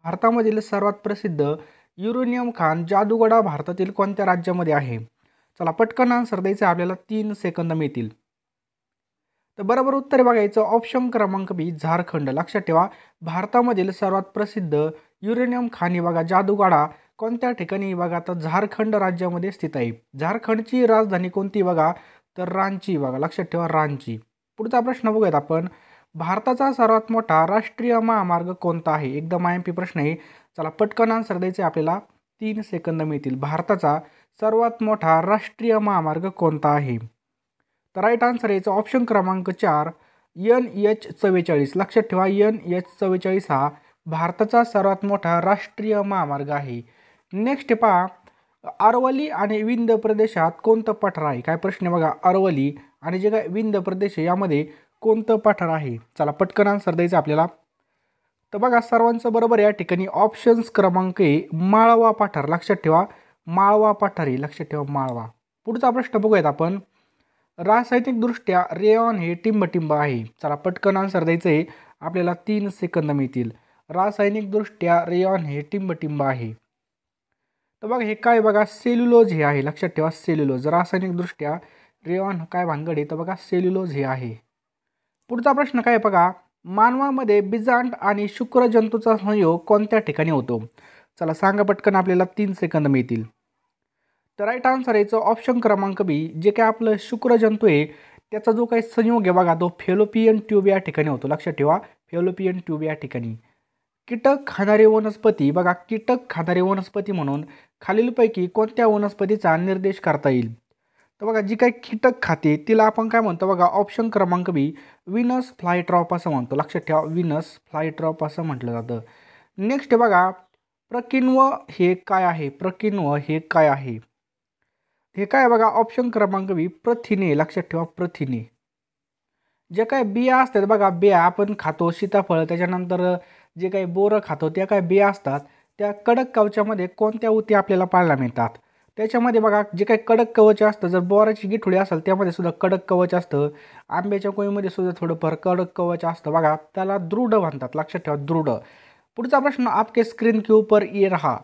भारतामधील सर्वात प्रसिद्ध युरेनियम खाण जादूगडा भारतातील कोणत्या राज्यामध्ये आहे? चला पटकन आन्सर द्यायचं आहे, आपल्याला 3 सेकंद मिळतील. तर बरोबर उत्तर बघायचं ऑप्शन क्रमांक बी झारखंड. लक्षात ठेवा, भारतामधील सर्वात प्रसिद्ध युरेनियम खाणी बघा जादूगडा कोणत्या ठिकाणी बघा, तर झारखंड राज्यामध्ये स्थित आहे. झारखंडची राजधानी कोणती बघा, तर रांची बघा. लक्षात ठेवा रांची. पुढचा प्रश्न बघूयात आपण. भारताचा सर्वात मोठा राष्ट्रीय महामार्ग कोणता आहे? एकदम आयएमपी प्रश्न आहे. चला पटकन आन्सर द्यायचे आपल्याला 3 सेकंद मिळतील. भारताचा सर्वात मोठा राष्ट्रीय महामार्ग कोणता आहे? तर राईट आन्सर यायचं ऑप्शन क्रमांक 4 NH44. लक्षात ठेवा NH44 हा भारताचा सर्वात मोठा राष्ट्रीय महामार्ग आहे. नेक्स्ट पहा, अरवली आणि विंध्य प्रदेशात कोणतं पठार आहे? काय प्रश्न बघा, अरवली आणि जे काय विंध्य प्रदेश यामध्ये कोणतं पठार आहे? चला पटकन आन्सर द्यायचं आपल्याला. तर बघा सर्वांचं बरोबर या ठिकाणी ऑप्शन्स क्रमांक माळवा पठार. लक्षात ठेवा माळवा पठार आहे. लक्षात ठेवा माळवा. पुढचा प्रश्न बघूयात आपण. रासायनिकदृष्ट्या रेयॉन हे टिंबटिंब आहे. चला पटकन आन्सर द्यायचं आहे आपल्याला 3 सेकंद मिळतील. रासायनिकदृष्ट्या रेयॉन हे टिंबटिंब आहे. तर बघा हे काय बघा, सेल्युलोज हे आहे. लक्षात ठेवा सेल्युलोज. रासायनिकदृष्ट्या रेयॉन काय भानगड आहे, तर बघा सेल्युलोज हे आहे. पुढचा प्रश्न काय बघा, मानवामध्ये बिजांड आणि शुक्रजंतूचा संयोग कोणत्या ठिकाणी होतो? चला सांगा पटकन, आपल्याला 3 सेकंद मिळतील. तर राईट आन्सर यायचं ऑप्शन क्रमांक बी. जे काय आपलं शुक्रजंतू आहे त्याचा जो काही संयोग आहे बघा, तो फेलोपियन ट्यूब या ठिकाणी होतो. लक्षात ठेवा फेलोपियन ट्यूब या ठिकाणी. कीटक खाणारे वनस्पती बघा, कीटक खाणारे वनस्पती म्हणून खालीलपैकी कोणत्या वनस्पतीचा निर्देश करता येईल? तर बघा जी काही कीटक खाते तिला आपण काय म्हणतो बघा, ऑप्शन क्रमांक बी विनस फ्लायट्रॉप असं म्हणतो. लक्षात ठेवा विनस फ्लायट्रॉप असं म्हटलं जातं. नेक्स्ट बघा, प्रकिन्व हे काय आहे? प्रकिन्व हे काय आहे? हे काय बघा, ऑप्शन क्रमांक बी प्रथिने. लक्षात ठेवा प्रथिने. जे काय बिया असतात बघा, बिया आपण खातो सीताफळ, त्याच्यानंतर जे काही बोरं खातो त्या काय बिया असतात, त्या कडक कवचामध्ये कोणत्या ऊती आपल्याला पाहायला मिळतात? त्याच्यामध्ये बघा जे काही कडक कवच असतं, जर बोराची गिठोडी असेल त्यामध्ये सुद्धा कडक कवच असतं. आंब्याच्या कोळीमध्ये सुद्धा थोडंफार कडक कवच असतं बघा, त्याला दृढ म्हणतात. लक्षात ठेवा दृढ. पुढचा प्रश्न, आपके स्क्रीन के ऊपर ये रहा.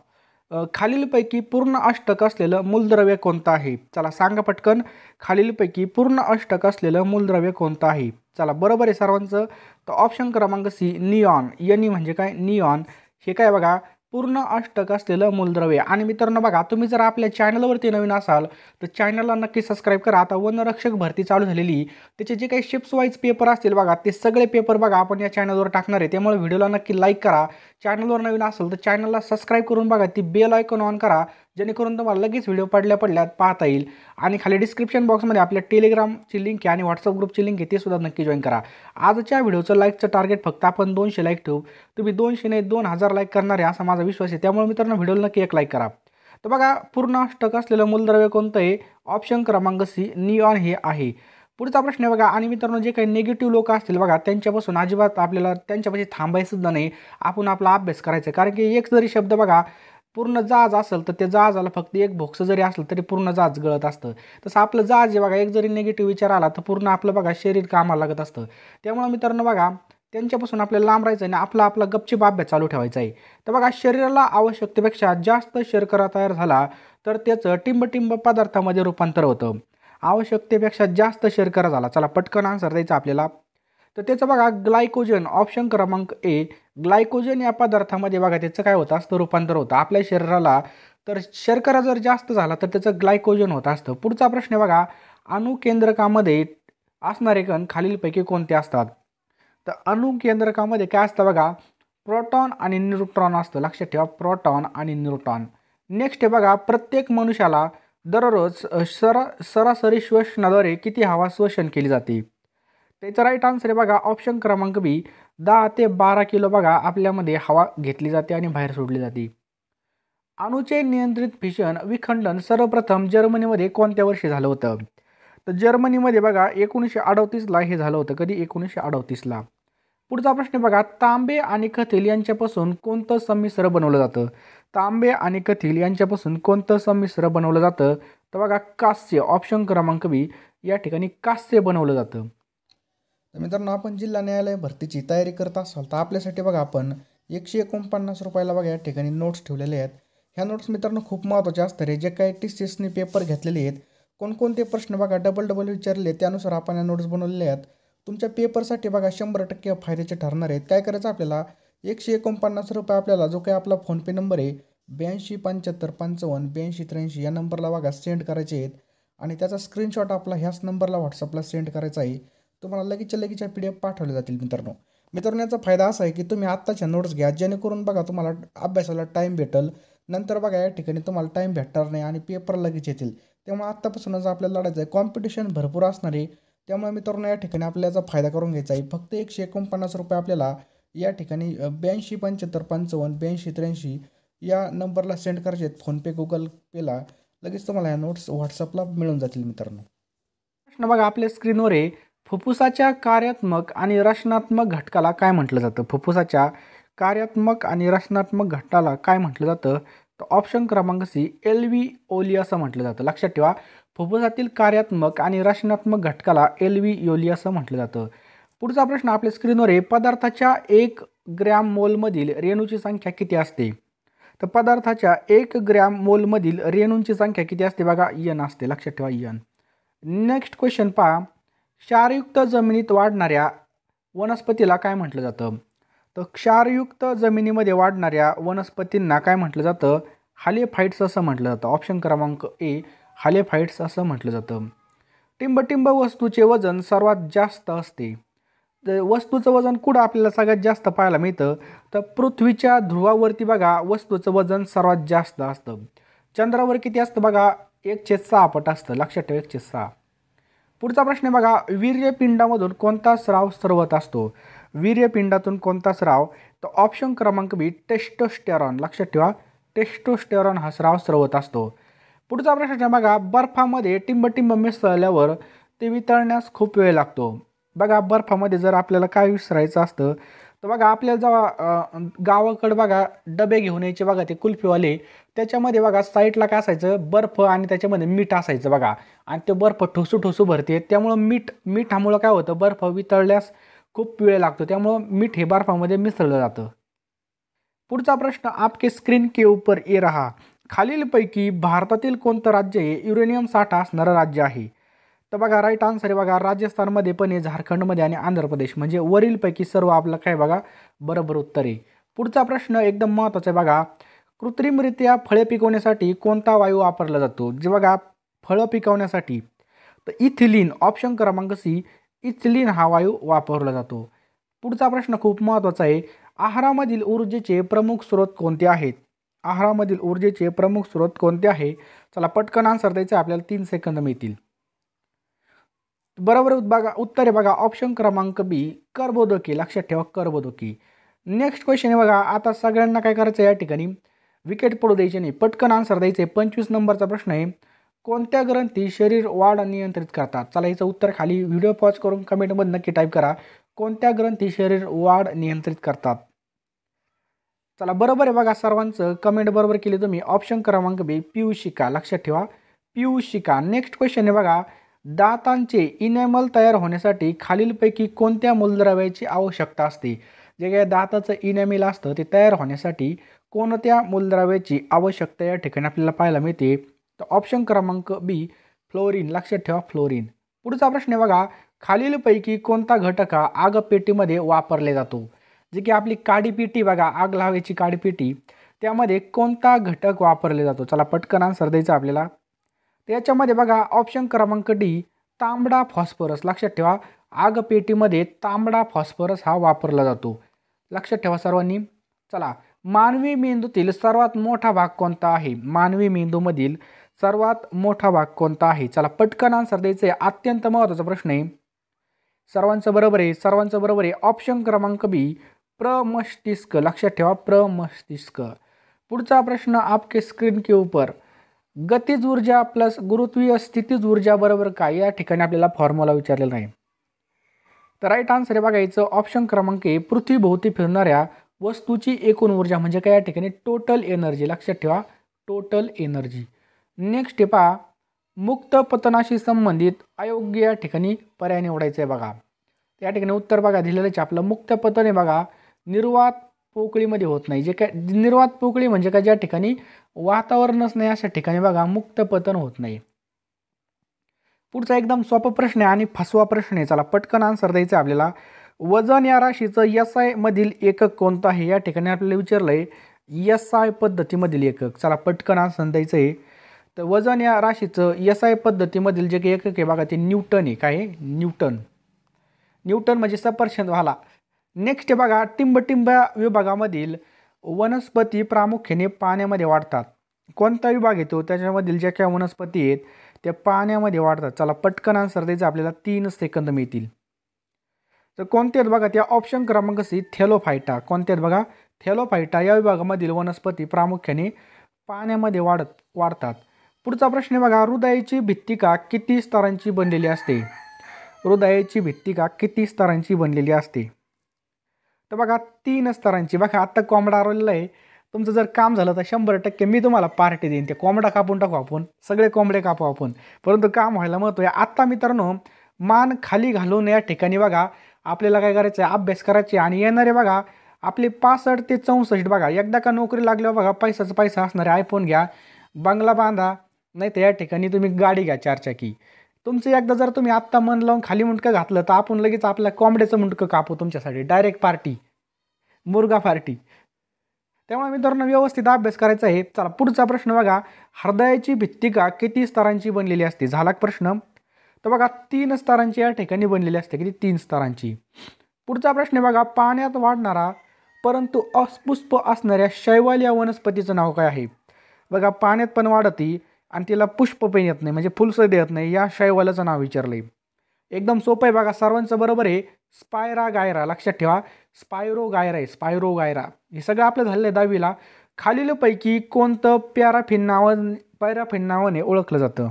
खालीलपैकी पूर्ण अष्टक असलेलं मूलद्रव्य कोणतं आहे? चला सांगा पटकन, खालीलपैकी पूर्ण अष्टक असलेलं मूलद्रव्य कोणतं आहे? चला बरोबर आहे सर्वांचं. तर ऑप्शन क्रमांक सी निऑन. NE म्हणजे काय निऑन. हे काय बघा पूर्ण अष्टक असलेलं मूलद्रव्य. आणि मित्रांनो बघा, तुम्ही जर आपल्या चॅनलवरती नवीन असाल तर चॅनलला नक्की सबस्क्राईब करा. आता वनरक्षक भरती चालू झालेली, त्याचे जे काही शिप्स वाईज पेपर असतील बघा, ते सगळे पेपर बघा आपण या चॅनलवर टाकणार आहे. त्यामुळे व्हिडिओला नक्की लाईक करा. चॅनलवर नवीन असेल तर चॅनलला सबस्क्राईब करून बघा, ती बेल आयकॉन ऑन करा, जेणेकरून तुम्हाला लगेच व्हिडिओ पडल्यात पाहता येईल. आणि खाली डिस्क्रिप्शन बॉक्समध्ये आपल्या टेलिग्रामची लिंक आहे आणि व्हॉट्सअप ग्रुपची लिंक आहे, ते सुद्धा नक्की जॉईन करा. आजच्या व्हिडिओचं लाईकचं टार्गेट फक्त आपण 200 लाईक ठेवू. तुम्ही 200 नाही 2000 लाईक करणार आहे असा माझा विश्वास आहे. त्यामुळे मित्रांनो व्हिडिओला नक्की एक लाईक करा. तर बघा पूर्ण अष्टक असलेलं मूलद्रव्य कोणतं आहे? ऑप्शन क्रमांक सी निऑन हे आहे. पुढचा प्रश्न आहे बघा, आणि मित्रांनो जे काही निगेटिव्ह लोक असतील बघा, त्यांच्यापासून अजिबात आपल्याला त्यांच्यापाशी थांबायचं सुद्धा नाही. आपण आपला अभ्यास करायचा. कारण की एक जरी शब्द बघा पूर्ण जहाज असेल तर त्या जहाजाला फक्त एक भोक्स जरी असलं तरी पूर्ण जहाज गळत असतं. तसं आपलं जहाज आहे बघा, एक जरी निगेटिव्ह विचार आला तर पूर्ण आपलं बघा शरीर कामाला लागत असतं. त्यामुळे मित्रांनो बघा त्यांच्यापासून आपल्याला लांब राहायचं आणि आपला गपचीप अभ्यास चालू ठेवायचा आहे. तर बघा शरीराला आवश्यकतेपेक्षा जास्त शर्करा तयार झाला तर त्याचं टिंबटिंब पदार्थामध्ये रूपांतर होतं. आवश्यकतेपेक्षा जास्त शर्करा झाला. चला पटकन आन्सर द्यायचा आपल्याला. तर त्याचं बघा ग्लायकोजन. ऑप्शन क्रमांक ए ग्लायकोजन या पदार्थामध्ये बघा त्याचं काय होतं असतं रूपांतर होतं आपल्या शरीराला. तर शर्करा जर जास्त झाला तर त्याचं ग्लायकोजन होत असतं. पुढचा प्रश्न बघा, अणुकेंद्रकामध्ये असणारे कण खालीलपैकी कोणते असतात? तर अणुकेंद्रकामध्ये काय असतं बघा, प्रोटॉन आणि न्यूट्रॉन असतं. लक्षात ठेवा प्रोटॉन आणि न्यूट्रॉन. नेक्स्ट बघा, प्रत्येक मनुष्याला दररोज सरासरी श्वसनाद्वारे किती हवा श्वसन केली जाते? त्याचं राईट आन्सर आहे बघा ऑप्शन क्रमांक बी 10 ते 12 किलो बघा आपल्यामध्ये हवा घेतली जाते आणि बाहेर सोडली जाते. अणुचे नियंत्रित फिशन विखंडन सर्वप्रथम जर्मनीमध्ये कोणत्या वर्षी झालं होतं? तर जर्मनीमध्ये बघा 1938ला हे झालं होतं. कधी? 1938ला. पुढचा प्रश्न बघा, तांबे आणि कथील यांच्यापासून कोणतं संमिश्र बनवलं जातं? तांबे आणि कथील यांच्यापासून कोणतं संमिश्र बनवलं जातं? तर बघा कास्य. ऑप्शन क्रमांक बी या ठिकाणी कास्य बनवलं जातं. तर मित्रांनो आपण जिल्हा न्यायालय भरतीची तयारी करत असाल तर आपल्यासाठी बघा आपण 149 रुपयाला बघा या ठिकाणी नोट्स ठेवलेले आहेत. ह्या नोट्स मित्रांनो खूप महत्त्वाचे असतात रे. जे काही TCSने पेपर घेतलेले आहेत, कोणकोणते प्रश्न बघा डबल विचारले त्यानुसार आपण या नोट्स बनवलेले आहेत. तुमच्या पेपरसाठी बघा 100% फायद्याचे ठरणार आहेत. काय करायचं आपल्याला 149 रुपये आपल्याला जो काही आपला फोनपे नंबर आहे 8275558283 या नंबरला बघा सेंड करायचे आहेत आणि त्याचा स्क्रीनशॉट आपला ह्याच नंबरला व्हॉट्सअपला सेंड करायचा आहे. तुम्हाला लगेच PDF पाठवले जातील मित्रांनो याचा फायदा असा आहे की तुम्ही आत्ताच्या नोट्स घ्या जेणेकरून बघा तुम्हाला अभ्यासाला टाईम भेटेल. नंतर बघा या ठिकाणी तुम्हाला टाईम भेटणार नाही आणि पेपर लगेच येतील. त्यामुळे आत्तापासूनच आपल्याला लढायचं आहे. कॉम्पिटिशन भरपूर असणार आहे. त्यामुळे मित्रांनो या ठिकाणी आपल्याला याचा फायदा करून घ्यायचा आहे. फक्त 149 रुपये आपल्याला या ठिकाणी 8275558283 या नंबरला सेंड करायचे आहेत. फोनपे गुगल पेला लगेच तुम्हाला या नोट्स व्हॉट्सअपला मिळून जातील मित्रांनो. प्रश्न बघा आपल्या स्क्रीनवर आहे. फुफ्फुसाच्या कार्यात्मक आणि रचनात्मक घटकाला काय म्हटलं जातं? फुफ्फुसाच्या कार्यात्मक आणि रचनात्मक घटकाला काय म्हटलं जातं? तर ऑप्शन क्रमांक सी एल्व्हिओली असं म्हटलं जातं. लक्षात ठेवा फुफ्फुसातील कार्यात्मक आणि रचनात्मक घटकाला एल्व्हिओली असं म्हटलं जातं. पुढचा प्रश्न आपल्या स्क्रीनवर आहे. पदार्थाच्या 1 ग्रॅम मोलमधील रेणूची संख्या किती असते? तर पदार्थाच्या 1 ग्रॅम मोलमधील रेणूंची संख्या किती असते? बघा N असते. लक्षात ठेवा N. नेक्स्ट क्वेश्चन पहा. क्षारयुक्त जमिनीत वाढणाऱ्या वनस्पतीला काय म्हटलं जातं? तर क्षारयुक्त जमिनीमध्ये वाढणाऱ्या वनस्पतींना काय म्हटलं जातं? हालेफाइट्स असं म्हटलं जातं. ऑप्शन क्रमांक ए हालेफाइट्स असं म्हटलं जातं. टिंबटिंब वस्तूचे वजन सर्वात जास्त असते. तर वस्तूचं वजन कुठं आपल्याला सगळ्यात जास्त पाहायला मिळतं? तर पृथ्वीच्या ध्रुवावरती बघा वस्तूचं वजन सर्वात जास्त असतं. चंद्रावर किती असतं बघा 1/6 पट असतं. लक्षात ठेवा 1/6. पुढचा प्रश्न आहे बघा. वीर्यपिंडामधून कोणता स्राव स्रवत असतो? वीर्यपिंडातून कोणता स्राव? तर ऑप्शन क्रमांक बी टेस्टोस्टेरॉन. लक्षात ठेवा टेस्टोस्टेरॉन हा स्राव स्रवत असतो. पुढचा प्रश्न आहे बघा. बर्फामध्ये टिंबटिंब मिसळल्यावर ते वितळण्यास खूप वेळ लागतो. बघा बर्फामध्ये जर आपल्याला काय विसरायचं असतं तर बघा आपल्याला जेव्हा गावाकडं बघा डबे घेऊन यायचे बघा ते कुल्फीवाले त्याच्यामध्ये बघा साईडला काय असायचं बर्फ आणि त्याच्यामध्ये मीठ असायचं बघा आणि ते बर्फ ठोसू भरते. त्यामुळं मिठामुळं काय होतं बर्फ वितळल्यास खूप वेळ लागतो. त्यामुळं मीठ हे बर्फामध्ये मिसळलं जातं. पुढचा प्रश्न आपके स्क्रीन के ऊपर ये रहा. खालीलपैकी भारतातील कोणतं राज्य हे युरेनियम साठा असणारं राज्य आहे? तर बघा राईट आन्सर आहे बघा राजस्थानमध्ये पण आहे, झारखंडमध्ये आणि आंध्र प्रदेश म्हणजे वरीलपैकी सर्व आपलं काय बघा बरोबर उत्तर आहे. पुढचा प्रश्न एकदम महत्त्वाचा आहे बघा. कृत्रिमरित्या फळे पिकवण्यासाठी कोणता वायू वापरला जातो? जे बघा फळं पिकवण्यासाठी तर इथिलीन ऑप्शन क्रमांक सी इथिलीन हा वायू वापरला जातो. पुढचा प्रश्न खूप महत्त्वाचा आहे. आहारामधील ऊर्जेचे प्रमुख स्रोत कोणते आहेत? आहारामधील ऊर्जेचे प्रमुख स्रोत कोणते आहे? चला पटकन आन्सर द्यायचं आपल्याला 3 सेकंद मिळतील. बरोबर बघा उत्तर आहे बघा ऑप्शन क्रमांक बी कर्बोदके. लक्षात ठेवा कर्बोदके. नेक्स्ट क्वेश्चन आहे बघा. आता सगळ्यांना काय करायचं या ठिकाणी विकेट पडू द्यायचे नाही, पटकन आन्सर द्यायचे. 25 नंबरचा प्रश्न आहे. कोणत्या ग्रंथी शरीर वाढ नियंत्रित करतात? चला याचं उत्तर खाली व्हिडिओ पॉज करून कमेंटमध्ये नक्की टाईप करा. कोणत्या ग्रंथी शरीर वाढ नियंत्रित करतात? चला बरोबर आहे बघा सर्वांचं कमेंट बरोबर केली तुम्ही. ऑप्शन क्रमांक बी पियूषिका. लक्षात ठेवा पियूषिका. नेक्स्ट क्वेश्चन आहे बघा. दातांचे इनेमल तयार होण्यासाठी खालीलपैकी कोणत्या मूलद्रव्याची आवश्यकता असते? जे काही दाताचं इनेमिल असतं ते तयार होण्यासाठी कोणत्या मूलद्रव्याची आवश्यकता या ठिकाणी आपल्याला पाहायला मिळते? तर ऑप्शन क्रमांक बी फ्लोरीन. लक्षात ठेवा फ्लोरीन. पुढचा प्रश्न आहे बघा. खालीलपैकी कोणता घटक हा आगपेटीमध्ये वापरले जातो? जे की आपली काडीपेटी बघा आग लावायची काडीपेटी त्यामध्ये कोणता घटक वापरले जातो? चला पटकन आन्सर द्यायचं आपल्याला. त्याच्यामध्ये बघा ऑप्शन क्रमांक डी तांबडा फॉस्फरस. लक्षात ठेवा आगपेटीमध्ये तांबडा फॉस्फरस हा वापरला जातो. लक्षात ठेवा सर्वांनी. चला मानवी मेंदूतील सर्वात मोठा भाग कोणता आहे? मानवी मेंदूमधील सर्वात मोठा भाग कोणता आहे? चला पटकन आन्सर द्यायचं आहे. अत्यंत महत्त्वाचा प्रश्न आहे. सर्वांचं बरोबर आहे. ऑप्शन क्रमांक बी प्रमस्तिष्क. लक्षात ठेवा प्रमस्तिष्क. पुढचा प्रश्न आपके स्क्रीन के ऊपर. गतिज ऊर्जा प्लस गुरुत्वीय स्थितीज ऊर्जा बरोबर काय? या ठिकाणी आपल्याला फॉर्म्युला विचारलेला नाही. तर राईट आन्सर आहे बघायचं ऑप्शन क्रमांक ए पृथ्वीभोवती फिरणाऱ्या वस्तूची एकूण ऊर्जा म्हणजे काय या ठिकाणी टोटल एनर्जी. लक्षात ठेवा टोटल एनर्जी. नेक्स्ट आहे पहा. मुक्त पतनाशी संबंधित अयोग्य या ठिकाणी पर्याय निवडायचं आहे बघा. या ठिकाणी उत्तर बघा दिलेलं आहे आपलं मुक्त पतन आहे बघा निर्वात पोकळीमध्ये होत नाही. जे काय निर्वात पोकळी म्हणजे काय, ज्या ठिकाणी वातावरणच नाही अशा ठिकाणी बघा मुक्त पतन होत नाही. पुढचा एकदम सोपा प्रश्न आहे आणि फसवा प्रश्न आहे. चला पटकन आन्सर द्यायचं आपल्याला. वजन या राशीचं SI मधील एकक कोणतं आहे? या ठिकाणी आपल्याला विचारलंय SI पद्धतीमधील एकक. चला पटकन आन्सर द्यायचं आहे. तर वजन या राशीचं SI पद्धतीमधील जे काही एकक आहे बघा ते न्यूटन आहे. काय आहे? न्यूटन. न्यूटन म्हणजे सफरचंद वाला. नेक्स्ट आहे बघा, टिंबटिंब विभागामधील वनस्पती प्रामुख्याने पाण्यामध्ये वाढतात. कोणता विभाग येतो त्याच्यामधील ज्या काही वनस्पती आहेत त्या पाण्यामध्ये वाढतात? चला पटकन आन्सर द्यायचं आपल्याला. 3 सेकंद मिळतील. तर कोणते आहेत बघा? त्या ऑप्शन क्रमांक सी थेलोफायटा. कोणते आहेत बघा? थेलोफायटा या विभागामधील वनस्पती प्रामुख्याने पाण्यामध्ये वाढतात. पुढचा प्रश्न आहे बघा, हृदयाची भित्तिका किती स्तरांची बनलेली असते? हृदयाची भित्तिका किती स्तरांची बनलेली असते? तर बघा 3 स्तरांची. बघा आत्ता कोंबडा आलेला आहे. तुमचं जर काम झालं तर 100% मी तुम्हाला पार्टी देईन. ते कोंबडा कापून टाकू आपण, सगळे कोंबडे कापू आपण, परंतु काम व्हायला महत्त्व आहे. आत्ता मित्रांनो मान खाली घालून या ठिकाणी बघा आपल्याला काय करायचं आहे? अभ्यास करायचे. आणि येणारे बघा आपले 65 ते 64 बघा, एकदा का नोकरी लागल्यावर बघा पैसाचा पैसा असणारे आयफोन घ्या, बंगला बांधा, नाही तर या ठिकाणी तुम्ही गाडी घ्या 4 चाकी. तुमचं एकदा जर तुम्ही आत्ता मन लावून खाली मुंडकं घातलं तर आपण लगेच आपल्या कोंबड्याचं मुंडकं कापू तुमच्यासाठी. डायरेक्ट पार्टी, मुर्गा पार्टी. त्यामुळे मित्रांनो व्यवस्थित अभ्यास करायचा आहे. चला पुढचा प्रश्न बघा, हृदयाची भित्तिका किती स्तरांची बनलेली असते? झाला प्रश्न. तर बघा 3 स्तरांची या ठिकाणी बनलेली असते. किती? 3 स्तरांची. पुढचा प्रश्न बघा, पाण्यात वाढणारा परंतु अस्पुष्प असणाऱ्या शैवाल या वनस्पतीचं नाव काय आहे? बघा पाण्यात पण वाढती आणि तिला पुष्प पण येत नाही, म्हणजे फुलसं देत नाही. या शैवालाचं नाव विचारलंय. एकदम सोपं आहे बघा, सर्वांचं बरोबर आहे. स्पायरागायरा. लक्षात ठेवा, स्पायरोगायरा आहे. स्पायरोगायरा हे सगळं आपलं झालेलं आहे 10वीला. खालीलपैकी कोणतं पॅराफिन नावाने ओळखलं जातं?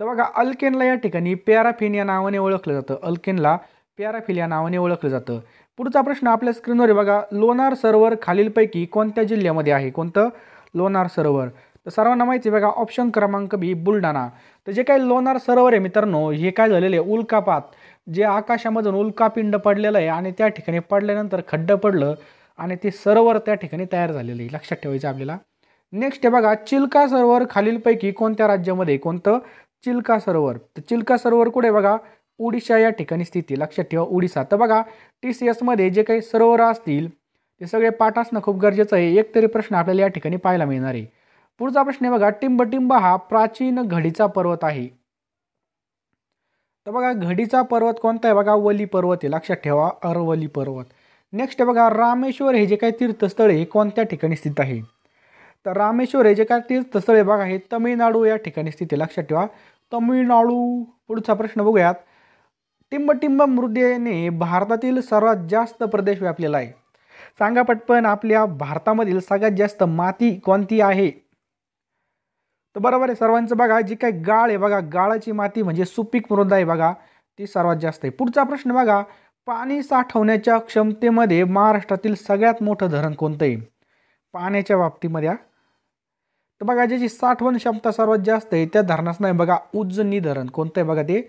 तर बघा अल्केनला या ठिकाणी पॅराफिन या नावाने ओळखलं जातं. अल्केनला पॅराफिन या नावाने ओळखलं जातं. पुढचा प्रश्न आपल्या स्क्रीनवर आहे बघा, लोणार सरोवर खालीलपैकी कोणत्या जिल्ह्यामध्ये आहे? कोणतं? लोणार सरोवर. तर सर्वांना माहिती आहे बघा, ऑप्शन क्रमांक बी बुलढाणा. तर जे काही लोणार सरोवर आहे मित्रांनो, हे काय झालेलं आहे? उल्कापात, जे आकाशामधून उल्कापिंड पडलेलं आहे आणि त्या ठिकाणी पडल्यानंतर खड्डं पडलं आणि ते सरोवर त्या ठिकाणी तयार झालेलं आहे. लक्षात ठेवायचं आपल्याला. नेक्स्ट आहे बघा, चिल्का सरोवर खालीलपैकी कोणत्या राज्यामध्ये? कोणतं? चिल्का सरोवर. तर चिल्का सरोवर कुठे बघा? ओडिशा या ठिकाणी स्थिती. लक्षात ठेवा ओडिशा. तर बघा TCS मध्ये जे काही सरोवर असतील ते सगळे पाठ असणं खूप गरजेचं आहे. एक तरी प्रश्न आपल्याला या ठिकाणी पाहायला मिळणार आहे. पुढचा प्रश्न आहे बघा, टिंबटिंब हा प्राचीन घडीचा पर्वत आहे. तर बघा घडीचा पर्वत कोणता आहे बघा? वली पर्वत आहे. लक्षात ठेवा, अरवली पर्वत. नेक्स्ट आहे बघा, रामेश्वर हे जे काही तीर्थस्थळ आहे कोणत्या ठिकाणी स्थित आहे? तर रामेश्वर हे जे काही तीर्थस्थळ आहे बघा हे तमिळनाडू या ठिकाणी स्थित आहे. लक्षात ठेवा, तमिळनाडू. पुढचा प्रश्न बघूयात, टिंबटिंब मृदेने भारतातील सर्वात जास्त प्रदेश व्यापलेला आहे. सांगा पटकन, आपल्या भारतामधील सगळ्यात जास्त माती कोणती आहे? तर बरोबर आहे सर्वांचं. बघा जी काही गाळ आहे बघा, गाळाची माती म्हणजे सुपीक मृदा आहे बघा, ती सर्वात जास्त आहे. पुढचा प्रश्न बघा, पाणी साठवण्याच्या क्षमतेमध्ये महाराष्ट्रातील सगळ्यात मोठं धरण कोणतं आहे? पाण्याच्या बाबतीमध्ये. तर बघा ज्याची साठवण क्षमता सर्वात जास्त आहे त्या धरणाचं नाही बघा उजनी धरण. कोणतं आहे बघा ते?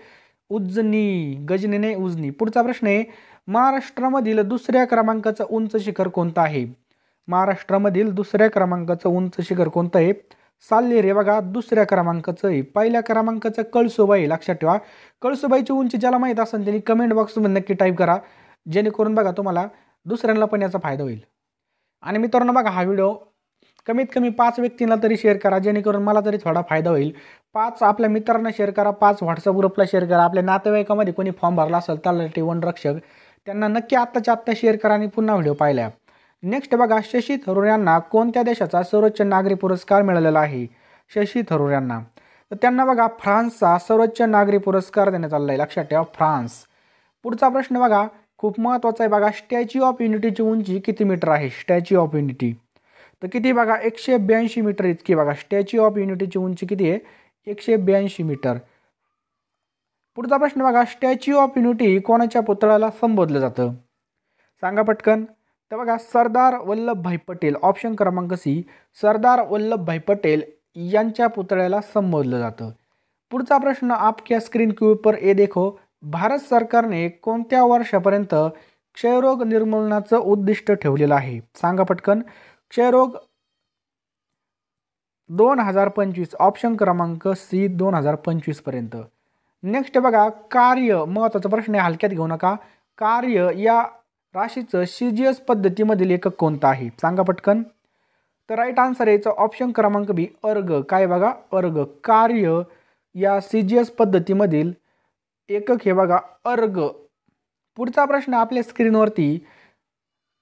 उजनी. गजनी नाही, उजनी. पुढचा प्रश्न आहे, महाराष्ट्रामधील दुसऱ्या क्रमांकाचं उंच शिखर कोणतं आहे? महाराष्ट्रामधील दुसऱ्या क्रमांकाचं उंच शिखर कोणतं आहे? साल्हेर रे बघा दुसऱ्या क्रमांकाचं आहे. पहिल्या क्रमांकाचं कळसुबाई. लक्षात ठेवा, कळसुबाईची उंची ज्याला माहीत असेल त्यांनी कमेंट बॉक्समध्ये नक्की टाईप करा, जेणेकरून बघा तुम्हाला दुसऱ्यांना पण याचा फायदा होईल. आणि मित्रांनो बघा हा व्हिडिओ कमीत कमी 5 व्यक्तींना तरी शेअर करा, जेणेकरून मला तरी थोडा फायदा होईल. 5 आपल्या मित्रांना शेअर करा, 5 व्हॉट्सअप ग्रुपला शेअर करा. आपल्या नातेवाईकामध्ये कोणी फॉर्म भरला असेल तलाठी वनरक्षक त्यांना नक्की आत्ताच्या आत्ता शेअर करा आणि पुन्हा व्हिडिओ पाहिला. नेक्स्ट बघा, शशी थरूर यांना कोणत्या देशाचा सर्वोच्च नागरी पुरस्कार मिळालेला आहे? शशी थरूर यांना. तर त्यांना बघा फ्रान्सचा सर्वोच्च नागरी पुरस्कार देण्यात आलेला आहे. लक्षात ठेवा, फ्रान्स. पुढचा प्रश्न बघा खूप महत्त्वाचा आहे बघा, स्टॅच्यू ऑफ युनिटीची उंची किती मीटर आहे? स्टॅच्यू ऑफ युनिटी तर किती बघा? 182 मीटर इतकी बघा. स्टॅच्यू ऑफ युनिटीची उंची किती आहे? 182 मीटर. पुढचा प्रश्न बघा, स्टॅच्यू ऑफ युनिटी कोणाच्या पुतळ्याला संबोधलं जातं? सांगा पटकन. तर बघा सरदार वल्लभभाई पटेल. ऑप्शन क्रमांक सी, सरदार वल्लभभाई पटेल यांच्या पुतळ्याला संबोधलं जातं. पुढचा प्रश्न आपल्या स्क्रीन के ऊपर ये देखो, भारत सरकारने कोणत्या वर्षापर्यंत क्षयरोग निर्मूलनाचं उद्दिष्ट ठेवलेलं आहे? सांगा पटकन. क्षयरोग 2025, ऑप्शन क्रमांक सी 2025 पर्यंत. नेक्स्ट बघा, कार्य, महत्त्वाचा प्रश्न आहे, हलक्यात घेऊ नका. कार्य या राशीचं CGS पद्धतीमधील एकक कोणतं आहे? सांगा पटकन. तर राईट आन्सर याचं ऑप्शन क्रमांक बी, अर्ग. काय बघा, अर्ग. कार्य या CGS पद्धतीमधील एकक हे बघा, अर्ग. पुढचा प्रश्न आपल्या स्क्रीनवरती,